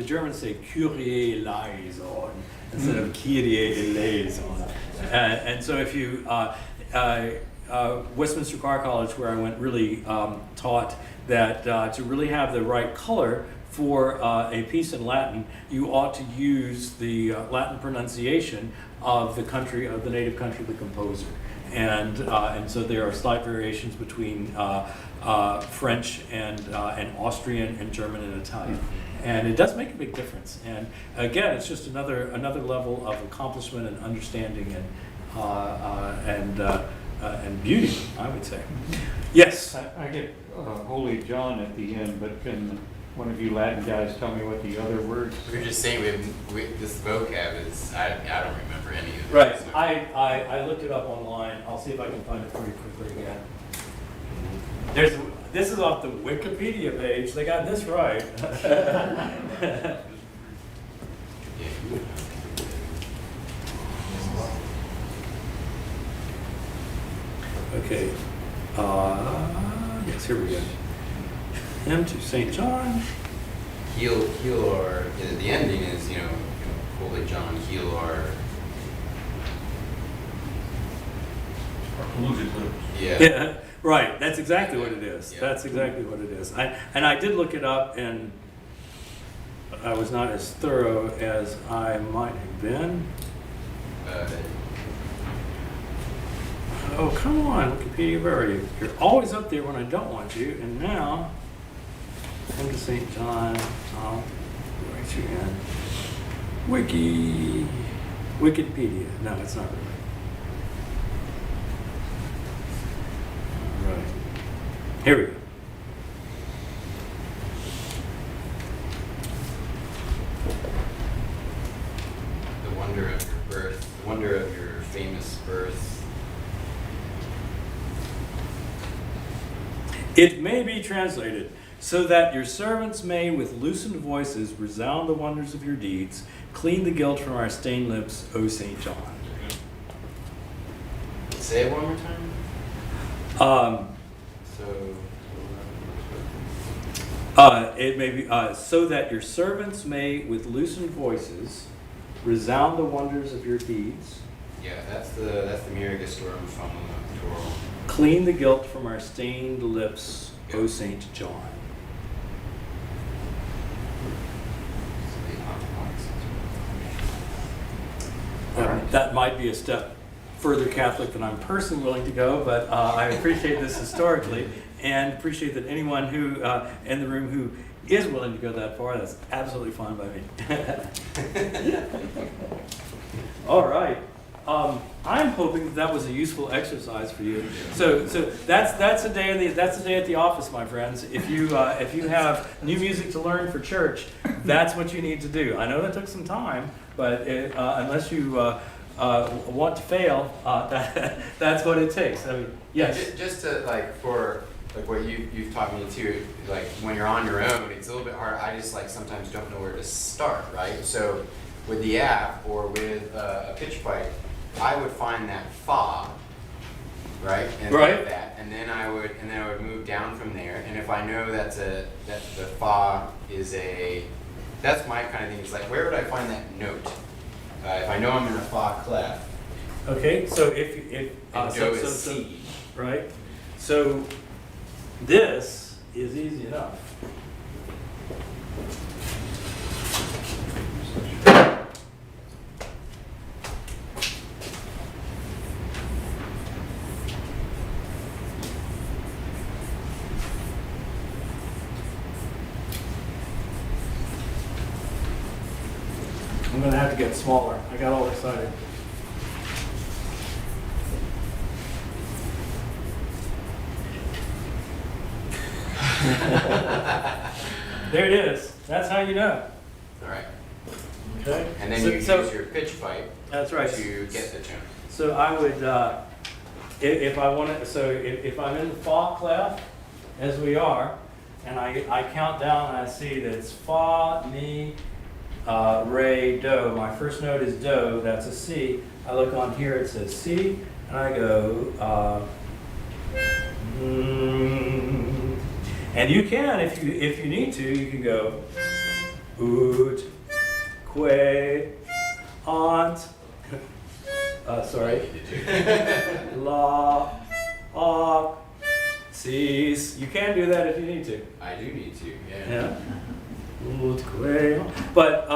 Speaker 1: Germans say Kyrie eleison instead of Kyrie eleison. And so if you, Westminster Choir College, where I went, really taught that to really have the right color for a piece in Latin, you ought to use the Latin pronunciation of the country, of the native country of the composer. And so there are slight variations between French and Austrian and German and Italian. And it does make a big difference. And again, it's just another level of accomplishment and understanding and beauty, I would say. Yes.
Speaker 2: I get Holy John at the end, but can one of you Latin guys tell me what the other words?
Speaker 3: We were just saying this vocab is I don't remember any of it.
Speaker 1: Right.
Speaker 3: So.
Speaker 1: I looked it up online. I'll see if I can find it pretty quickly again. This is off the Wikipedia page. They got this right. Okay. Yes, here we go. Hymn to St. John.
Speaker 3: Heal our. The ending is Holy John, heal our.
Speaker 4: Polluted lips.
Speaker 1: Yeah, right. That's exactly what it is.
Speaker 3: Yeah.
Speaker 1: That's exactly what it is. I did look it up, and I was not as thorough as I might have been. Oh, come on, Wikipedia, where are you? You're always up there when I don't want you, and now, come to St. John, I'll write you in. Wikipedia. No, it's not really. All right. Here we go.
Speaker 3: The wonder of your birth, the wonder of your famous birth.
Speaker 1: It may be translated, so that your servants may with loosened voices resound the wonders of your deeds, clean the guilt from our stained lips, O St. John.
Speaker 3: Say it one more time.
Speaker 1: It may be so that your servants may with loosened voices resound the wonders of your deeds.
Speaker 3: Yeah, that's the Mirigastorum from the Torah.
Speaker 1: Clean the guilt from our stained lips, O St. John. That might be a step further Catholic than I'm personally willing to go, but I appreciate this historically and appreciate that anyone who in the room who is willing to go that far, that's absolutely fine by me. All right. I'm hoping that was a useful exercise for you. So that's a day at the office, my friends. If you have new music to learn for church, that's what you need to do. I know that took some time, but unless you want to fail, that's what it takes. I mean, yes.
Speaker 3: Just to for what you've taught me too. Like when you're on your own, it's a little bit hard. I just sometimes don't know where to start. Right. So with the app or with a pitch pipe, I would find that fa, right, and
Speaker 1: right.
Speaker 3: that, and then I would move down from there. And if I know that the fa is that's my kind of thing. It's like, where would I find that note? If I know I'm in a fa clef.
Speaker 1: Okay, so if
Speaker 3: do is C.
Speaker 1: Right, so this is easy enough. I'm going to have to get smaller. I got all excited. There it is. That's how you know.
Speaker 3: All right.
Speaker 1: Okay.
Speaker 3: And then
Speaker 1: So-
Speaker 3: you
Speaker 1: so-
Speaker 3: use your pitch pipe
Speaker 1: That's right.
Speaker 3: to get the tone.
Speaker 1: So I would, if I want to, so if I'm in the fa clef, as we are, and I count down and I see that it's fa, mi, re, do. My first note is do, that's a C. I look on here, it says C, and I go, and you can, if you need to, you can go, oot, que, aunt, sorry, la, ah, sis. You can do that if you need to.
Speaker 3: I do need to, yeah.
Speaker 1: Yeah. Oot, que, but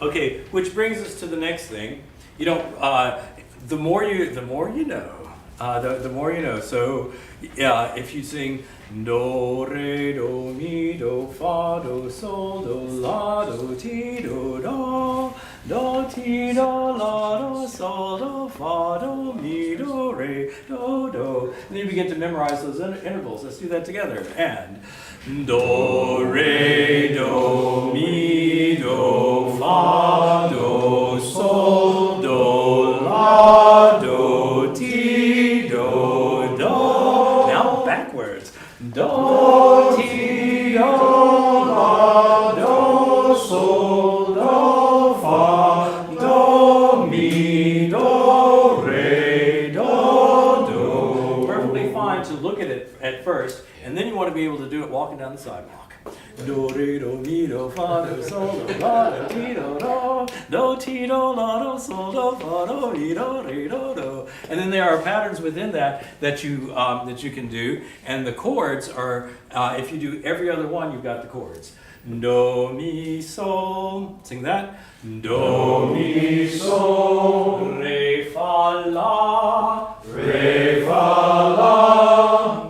Speaker 1: okay, which brings us to the next thing. You know, the more you know. The more you know. So, if you sing do, re, do, mi, do, fa, do, sol, do, la, do, ti, do, ti, do, la, do, sol, do, fa, do, mi, do, re, do. And then you begin to memorize those intervals. Let's do that together. And do, re, do, mi, do, fa, do, sol, do, la, do, ti, do. Now backwards. Do, ti, do, la, do, sol, do, fa, do, mi, do, re, do. Perfectly fine to look at it at first, and then you want to be able to do it walking down the sidewalk. Do, re, do, mi, do, fa, do, sol, do, la, do, ti, do, ti, do, la, do, sol, do, fa, do, mi, do, re, do. And then there are patterns within that you can do, and the chords are, if you do every other one, you've got the chords. Do, mi, sol, sing that. Do, mi, sol, re, fa, la,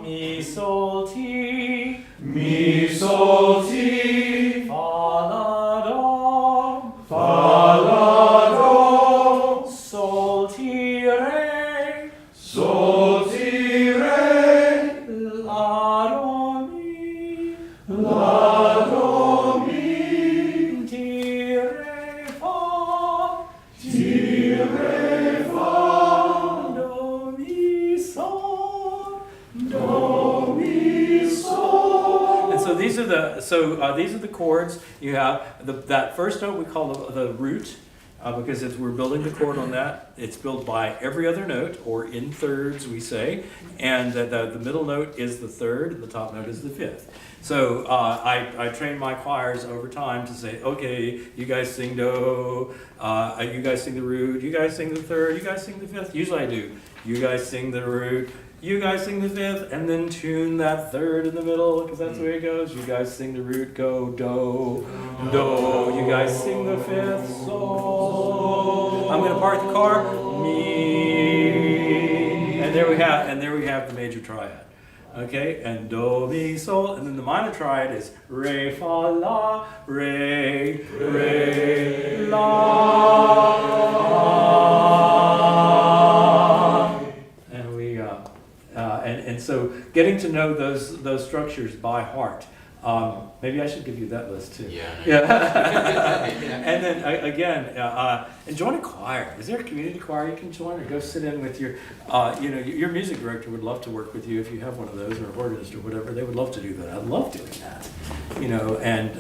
Speaker 1: mi, sol, ti, mi, sol, ti, fa, la, do, sol, ti, re, la, do, mi, ti, re, fa, do, mi, sol, do, mi, sol. And so these are the chords. You have that first note we call the root. Because as we're building the chord on that, it's built by every other note, or in thirds, we say, and the middle note is the third, and the top note is the fifth. So I train my choirs over time to say, okay, you guys sing do, you guys sing the root, you guys sing the third, you guys sing the fifth. Usually I do. You guys sing the root, you guys sing the fifth, and then tune that third in the middle, because that's the way it goes. You guys sing the root, go do, do. You guys sing the fifth, sol. I'm going to park the car, mi. And there we have the major triad. Okay, and do, mi, sol, and then the minor triad is re, fa, la, re, la. And so getting to know those structures by heart. Maybe I should give you that list too.
Speaker 3: Yeah.
Speaker 1: And then again, and join a choir. Is there a community choir you can join, or go sit in with your, your music director would love to work with you if you have one of those, or organist or whatever. They would love to do that. I love doing that. And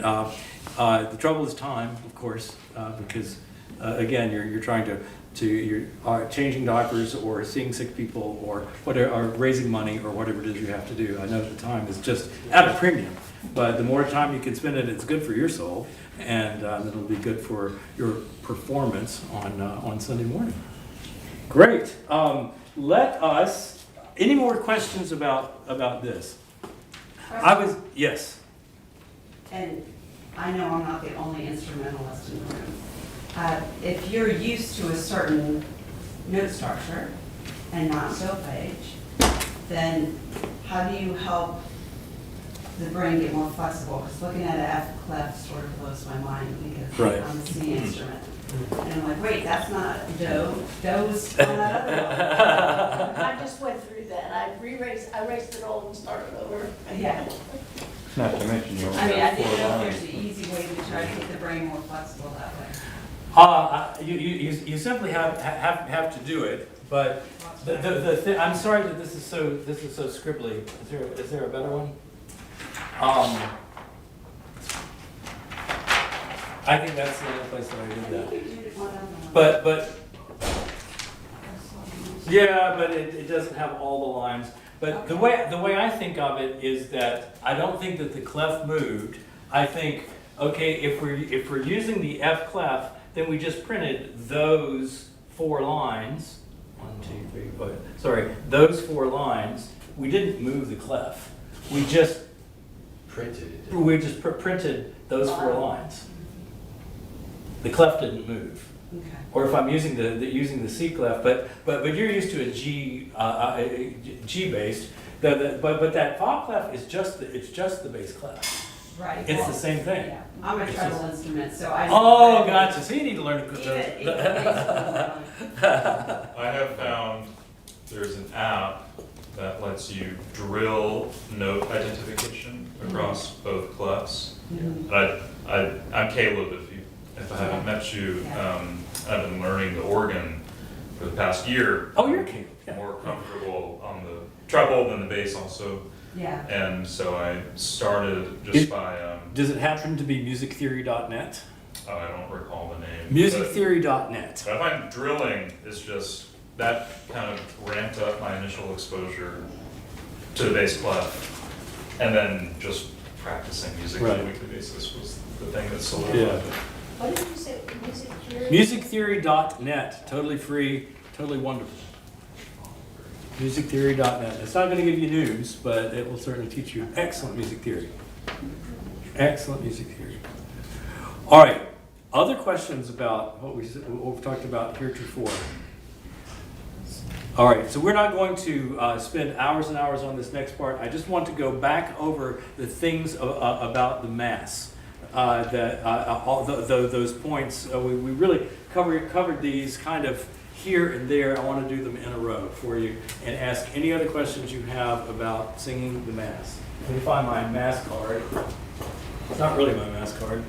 Speaker 1: the trouble is time, of course, because again, you're trying to you're changing diapers or seeing sick people or whatever, or raising money or whatever it is you have to do. I know the time is just at a premium, but the more time you can spend it, it's good for your soul, and it'll be good for your performance on Sunday morning. Great. Let us. Any more questions about this? Yes.
Speaker 6: And I know I'm not the only instrumentalist in the room. If you're used to a certain note structure and not solfege, then how do you help the brain get more flexible? Because looking at an F clef sort of blows my mind because
Speaker 1: Right.
Speaker 6: I'm a C instrument. And I'm like, wait, that's not do. Do's on that other one.
Speaker 7: I just went through that. I erased it all and started over.
Speaker 6: Yeah.
Speaker 2: Not to mention you only
Speaker 6: I mean, I
Speaker 2: have
Speaker 6: didn't
Speaker 2: 4
Speaker 6: know if
Speaker 2: lines.
Speaker 6: there's an easy way to try to get the brain more flexible that way.
Speaker 1: You simply have to do it, but I'm sorry that this is so scribbly. Is there a better one? I think that's the only place that I did that. But yeah, but it doesn't have all the lines. But the way I think of it is that I don't think that the clef moved. I think, okay, if we're using the F clef, then we just printed those 4 lines. 1, 2, 3, 4. Sorry, those 4 lines. We didn't move the clef. We just
Speaker 3: Printed it.
Speaker 1: printed those 4 lines. The clef didn't move.
Speaker 6: Okay.
Speaker 1: Or if I'm using the C clef, but you're used to a G based. But that fa clef is just the bass clef.
Speaker 6: Right.
Speaker 1: It's the same thing.
Speaker 6: Yeah. I'm a treble instrument, so I.
Speaker 1: Oh, gotcha. So you need to learn to.
Speaker 6: Even
Speaker 8: I have found there's an app that lets you drill note identification across both clefs.
Speaker 6: Mhm.
Speaker 8: I'm Caleb, if I haven't met you. I've been learning the organ for the past year.
Speaker 1: Oh, you're Caleb. Yeah.
Speaker 8: More comfortable on the treble than the bass also.
Speaker 6: Yeah.
Speaker 8: And so I started just by,
Speaker 1: Does it happen to be musictheory.net?
Speaker 8: I don't recall the name.
Speaker 1: Musictheory.net.
Speaker 8: But I find drilling is just, that kind of ramped up my initial exposure to the bass clef. And then just practicing music on a
Speaker 1: Right.
Speaker 8: weekly basis was the thing that solidified it.
Speaker 7: What did you say, music theory?
Speaker 1: Musictheory.net. Totally free, totally wonderful. Musictheory.net. It's not going to give you news, but it will certainly teach you excellent music theory. Excellent music theory. All right. Other questions about what we've talked about heretofore? All right. So we're not going to spend hours and hours on this next part. I just want to go back over the things about the Mass. Those points. We really covered these kind of here and there. I want to do them in a row for you and ask any other questions you have about singing the Mass. Let me find my Mass card. It's not really my Mass card.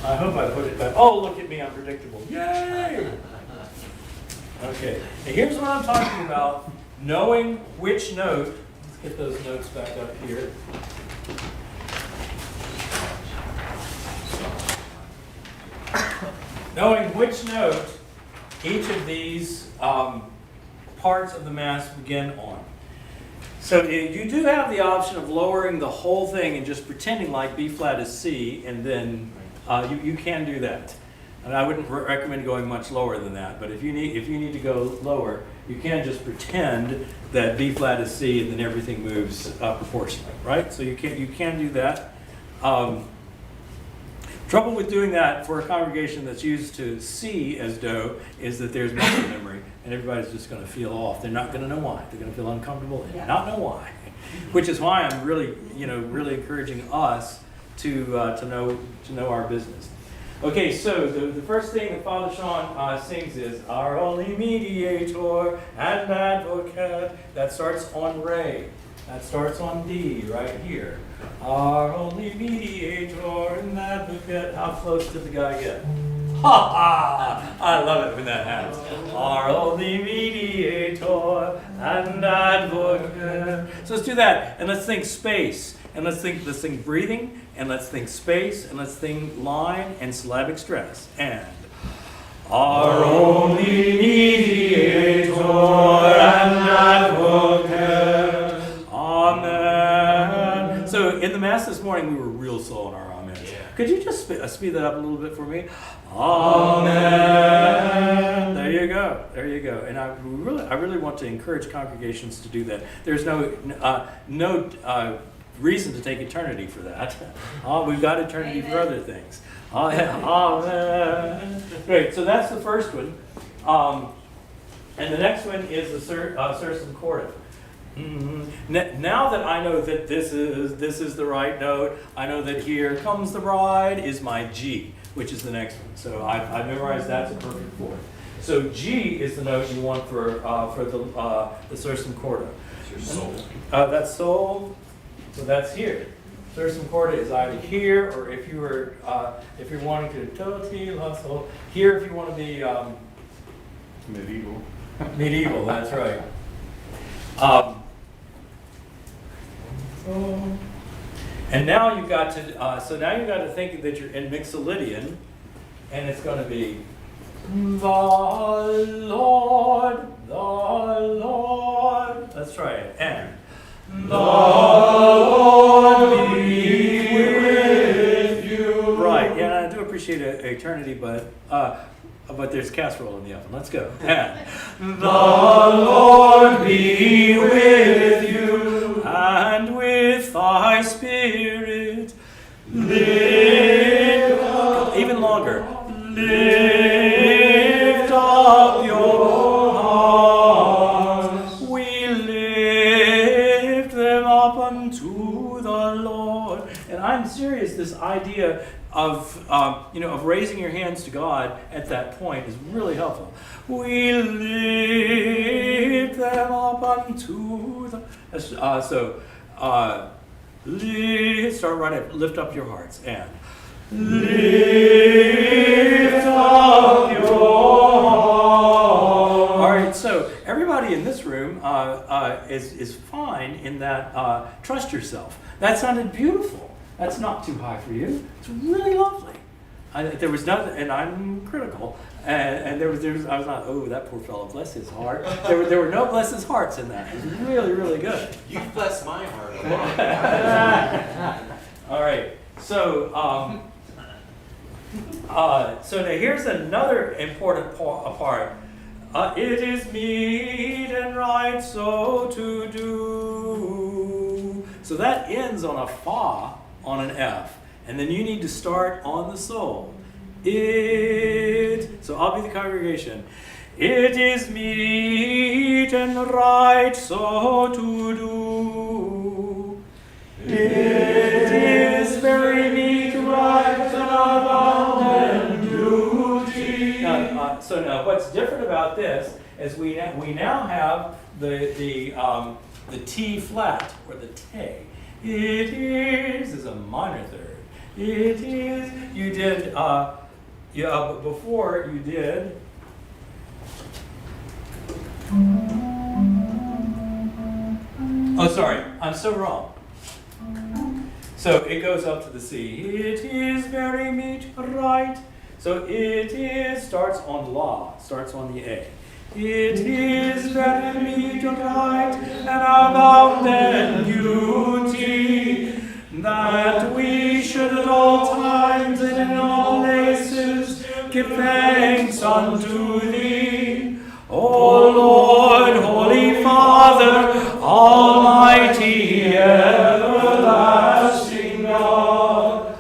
Speaker 1: I hope I put it back. Oh, look at me, I'm predictable. Yay! Okay, and here's what I'm talking about. Knowing which note, let's get those notes back up here. Knowing which note each of these parts of the Mass begin on. So you do have the option of lowering the whole thing and just pretending like B flat is C, and then you can do that. And I wouldn't recommend going much lower than that, but if you need to go lower, you can just pretend that B flat is C, and then everything moves proportionally, right? So you can do that. Trouble with doing that for a congregation that's used to C as do is that there's muscle memory, and everybody's just going to feel off. They're not going to know why. They're going to feel uncomfortable and not know why. Which is why I'm really encouraging us to know our business. Okay, so the first thing that Father Sean sings is "Our only mediator and advocate." That starts on Re. That starts on D right here. Our only mediator and advocate. How close did the guy get? Ha ha! I love it when that happens. Our only mediator and advocate. So let's do that, and let's think space, and let's think breathing, and let's think space, and let's think line and syllabic stress. And our only mediator and advocate. Amen. So in the Mass this morning, we were real slow on our amens.
Speaker 3: Yeah.
Speaker 1: Could you just speed that up a little bit for me? Amen. There you go. There you go. And I really want to encourage congregations to do that. There's no reason to take eternity for that. We've got eternity for other things. Amen. Great. So that's the first one. And the next one is the Sursum Corda. Now that I know that this is the right note, I know that "Here Comes the Bride" is my G. which is the next one. So I've memorized that's a perfect fourth. So G is the note you want for the sursum corda.
Speaker 8: It's your soul.
Speaker 1: That's sol, so that's here. Sursum corda is either here, or if you're wanting to do ti la sol, here if you want to be
Speaker 2: Medieval.
Speaker 1: medieval. That's right. And now you've got to now you've got to think that you're in Mixolydian, and it's going to be the Lord, the Lord. Let's try it. And the Lord be with you. Right. Yeah, I do appreciate eternity, but there's casserole in the oven. Let's go. And the Lord be with you, and with thy spirit. Lift up, even longer. Lift up your hearts. We lift them up unto the Lord. And I'm serious. This idea of of raising your hands to God at that point is really helpful. We lift them up unto the start right at lift up your hearts and lift up your hearts. All right, so everybody in this room is fine in that trust yourself. That sounded beautiful. That's not too high for you. It's really lovely. There was nothing, and I'm critical. And there was I was not. Oh, that poor fellow, bless his heart. There were no bless his hearts in that. It was really, really good.
Speaker 3: You bless my heart a lot.
Speaker 1: All right. So so now here's another important part. It is meet and right so to do. So that ends on a fa on an F, and then you need to start on the sol. So I'll be the congregation. It is meet and right so to do. It is very meet, right, and our bounden duty. So now, what's different about this is we now have the T flat or the te. It is a minor third. It is. You did. Before you did. Oh, sorry. I'm so wrong. So it goes up to the C. It is very meet, right. So it is starts on la, starts on the A. It is very meet, right, and our bounden duty that we should at all times and in all places give thanks unto thee, O Lord, Holy Father, Almighty, everlasting God.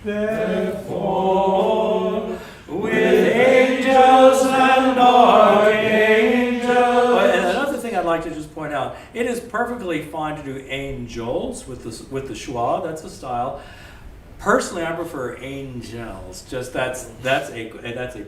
Speaker 1: Therefore, with angels and archangels. And another thing I'd like to just point out, it is perfectly fine to do angels with the schwa. That's a style. Personally, I prefer angels. Just that's a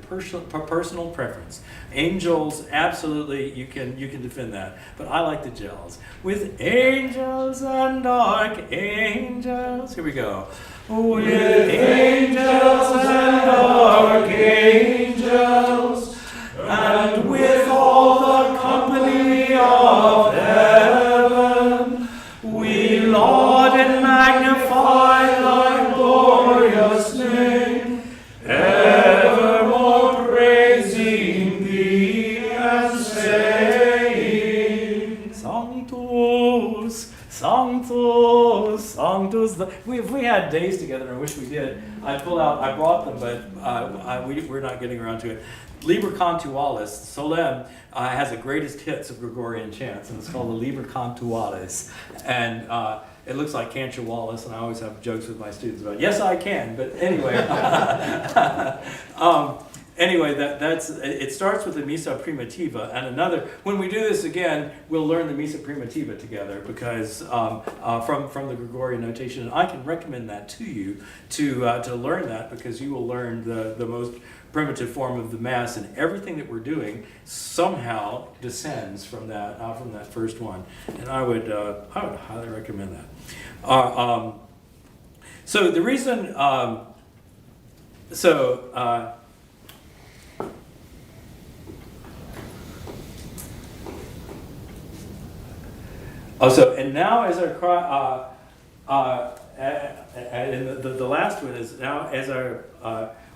Speaker 1: personal preference. Angels, absolutely, you can defend that. But I like the gels. With angels and archangels. Here we go. With angels and archangels, and with all the company of heaven, we laud and magnify thy glorious name, evermore praising thee and saying, Sanctus, Sanctus, Sanctus. If we had days together, I wish we did, I brought them, but we're not getting around to it. Liber Cantualis, Solem, has the greatest hits of Gregorian chants, and it's called the Liber Cantualis. And it looks like Cantor Wallace, and I always have jokes with my students about, yes, I can, but anyway. anyway, it starts with the Missa Primitiva, and when we do this again, we'll learn the Missa Primitiva together, because from the Gregorian notation, and I can recommend that to you to learn that, because you will learn the most primitive form of the Mass, and everything that we're doing somehow descends from that first one, and I would highly recommend that. So the reason, and now as our cry, and the last one is now as our,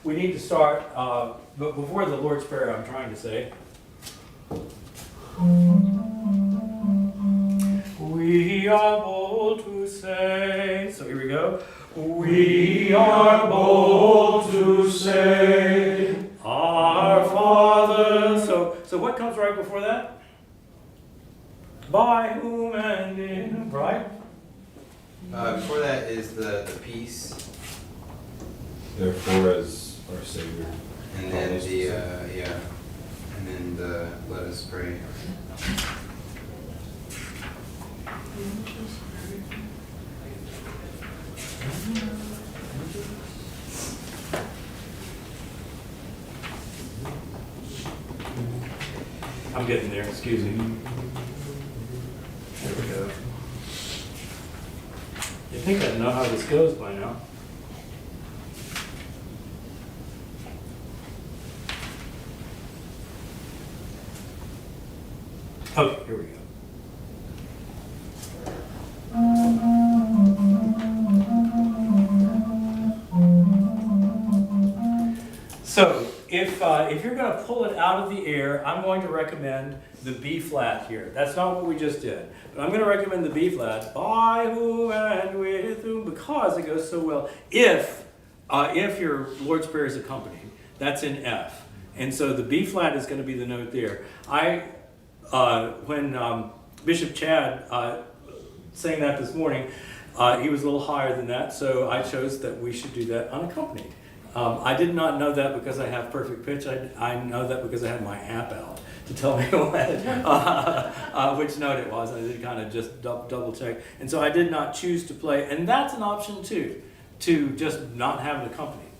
Speaker 1: we need to start, but before the Lord's Prayer, I'm trying to say. We are bold to say, so here we go. We are bold to say, Our Father. So what comes right before that? By whom and in whom, right?
Speaker 3: Before that is the peace,
Speaker 5: Therefore, as our Savior.
Speaker 3: and then and then the let us pray.
Speaker 1: I'm getting there, excuse me. There we go. You think I know how this goes by now. Okay, here we go. So, if you're going to pull it out of the air, I'm going to recommend the B flat here. That's not what we just did. But I'm going to recommend the B flat, by whom and with whom, because it goes so well. If your Lord's Prayer is accompanied, that's in F. And so the B flat is going to be the note there. When Bishop Chad sang that this morning, he was a little higher than that, so I chose that we should do that unaccompanied. I did not know that because I have perfect pitch. I know that because I had my app out to tell me which note it was. I did kind of just double check. And so I did not choose to play. And that's an option too, to just not have it accompanied.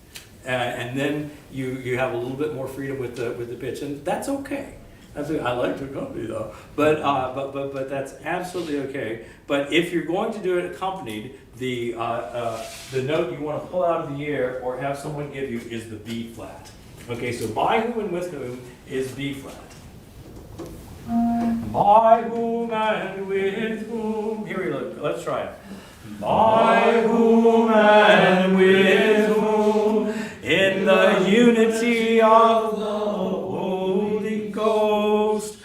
Speaker 1: And then you have a little bit more freedom with the pitch. And that's okay. I like to accompany though, but that's absolutely okay. But if you're going to do it accompanied, the note you want to pull out of the air or have someone give you is the B flat. Okay, so by whom and with whom is B flat. By whom and with whom. Here we look. Let's try it. By whom and with whom, in the unity of the Holy Ghost.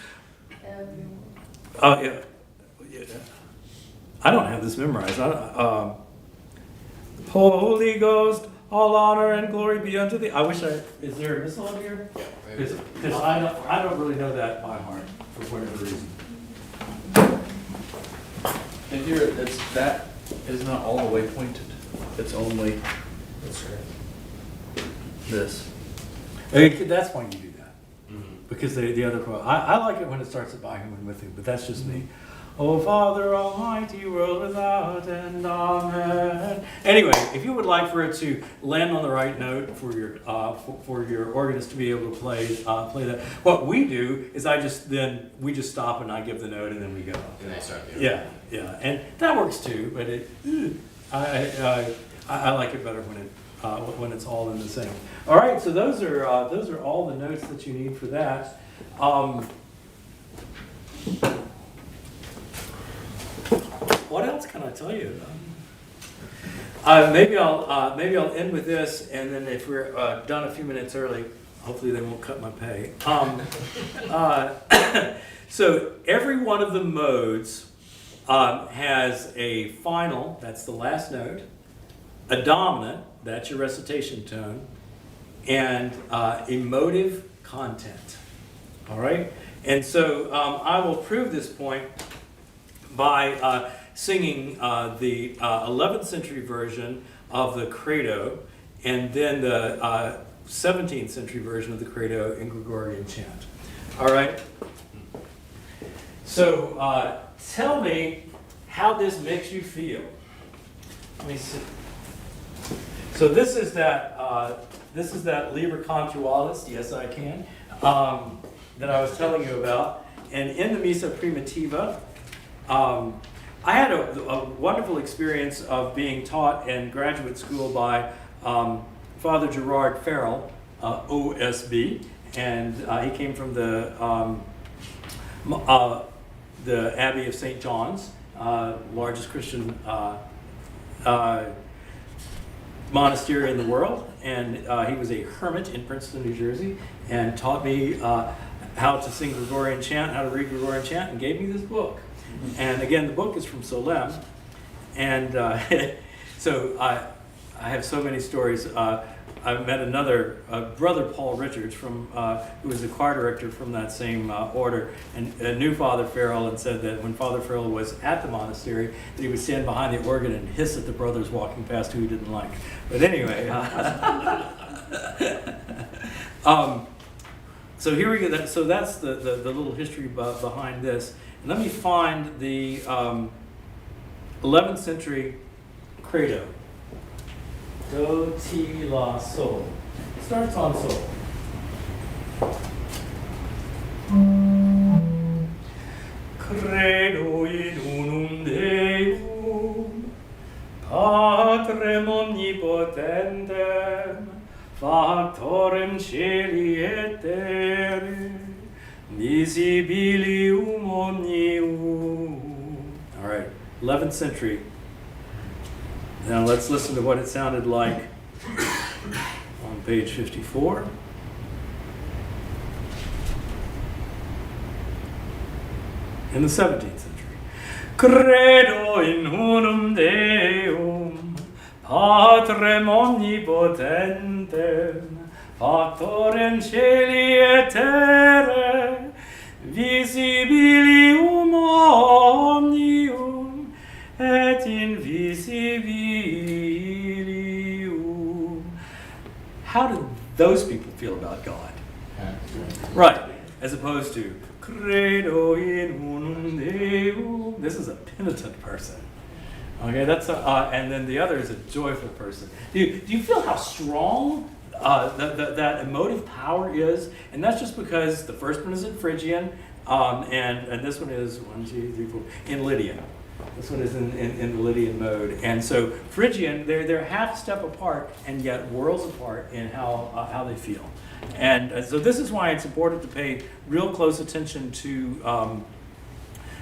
Speaker 1: Oh, yeah. I don't have this memorized. Holy Ghost, all honor and glory be unto thee. I wish is there a missile under here?
Speaker 3: Yeah.
Speaker 1: Because I don't really know that by heart for whatever reason.
Speaker 9: And here, that is not all the way pointed. It's only
Speaker 4: That's right.
Speaker 9: this.
Speaker 1: That's why you do that. Because the other quote, I like it when it starts at by whom and with whom, but that's just me. O Father Almighty, world without end, amen. Anyway, if you would like for it to land on the right note for your organist to be able to play that, what we do is we just stop and I give the note and then we go.
Speaker 3: And I start.
Speaker 1: Yeah, and that works too. But I like it better when it's all in the same. All right, so those are all the notes that you need for that. What else can I tell you? Maybe I'll end with this, and then if we're done a few minutes early, hopefully they won't cut my pay. So every one of the modes has a final, that's the last note, a dominant, that's your recitation tone, and emotive content. All right? And so I will prove this point by singing the 11th century version of the Credo, and then the 17th century version of the Credo in Gregorian chant. All right? So tell me how this makes you feel. Let me see. So this is that Liber Contualis, yes I can, that I was telling you about. And in the Missa Primitiva, I had a wonderful experience of being taught in graduate school by Father Gerard Farrell, OSB, and he came from the Abbey of St. John's, largest Christian monastery in the world, and he was a hermit in Princeton, New Jersey, and taught me how to sing Gregorian chant, how to read Gregorian chant, and gave me this book. And again, the book is from Solem, and so I have so many stories. I met another brother, Paul Richards, from who was the choir director from that same order, and knew Father Farrell, and said that when Father Farrell was at the monastery, that he would stand behind the organ and hiss at the brothers walking past who he didn't like. But anyway, so here we go. So that's the little history behind this. And let me find the 11th century credo. Do, ti, la, sol. It starts on sol. Credo in unum Deum, Patrem omnipotentem, Factorem celi et terre, visibilium omnium. All right, 11th century. Now let's listen to what it sounded like on page 54. In the 17th century. Credo in unum Deum, Patrem omnipotentem, Factorem celi et terre, visibilium omnium, et invisibilium. How did those people feel about God? Right, as opposed to Credo in unum Deum. This is a penitent person. Okay, that's and then the other is a joyful person. Do you feel how strong that emotive power is? And that's just because the first one is in Phrygian, and this one is 1, 2, 3, 4 in Lydian. This one is in the Lydian mode, and so Phrygian, they're half step apart and yet worlds apart in how they feel, and so this is why it's important to pay real close attention to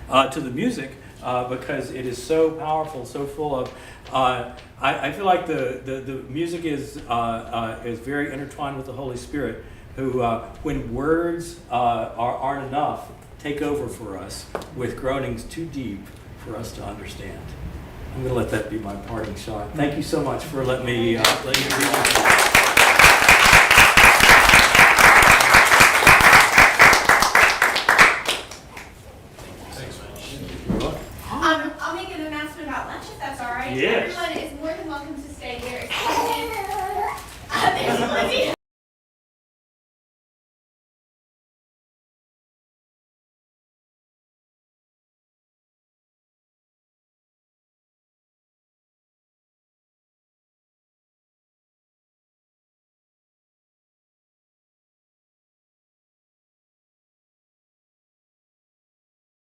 Speaker 1: the music because it is so powerful, so full of. I feel like the music is very intertwined with the Holy Spirit, who when words aren't enough, take over for us with groanings too deep for us to understand. I'm going to let that be my parting shot. Thank you so much for letting me read this.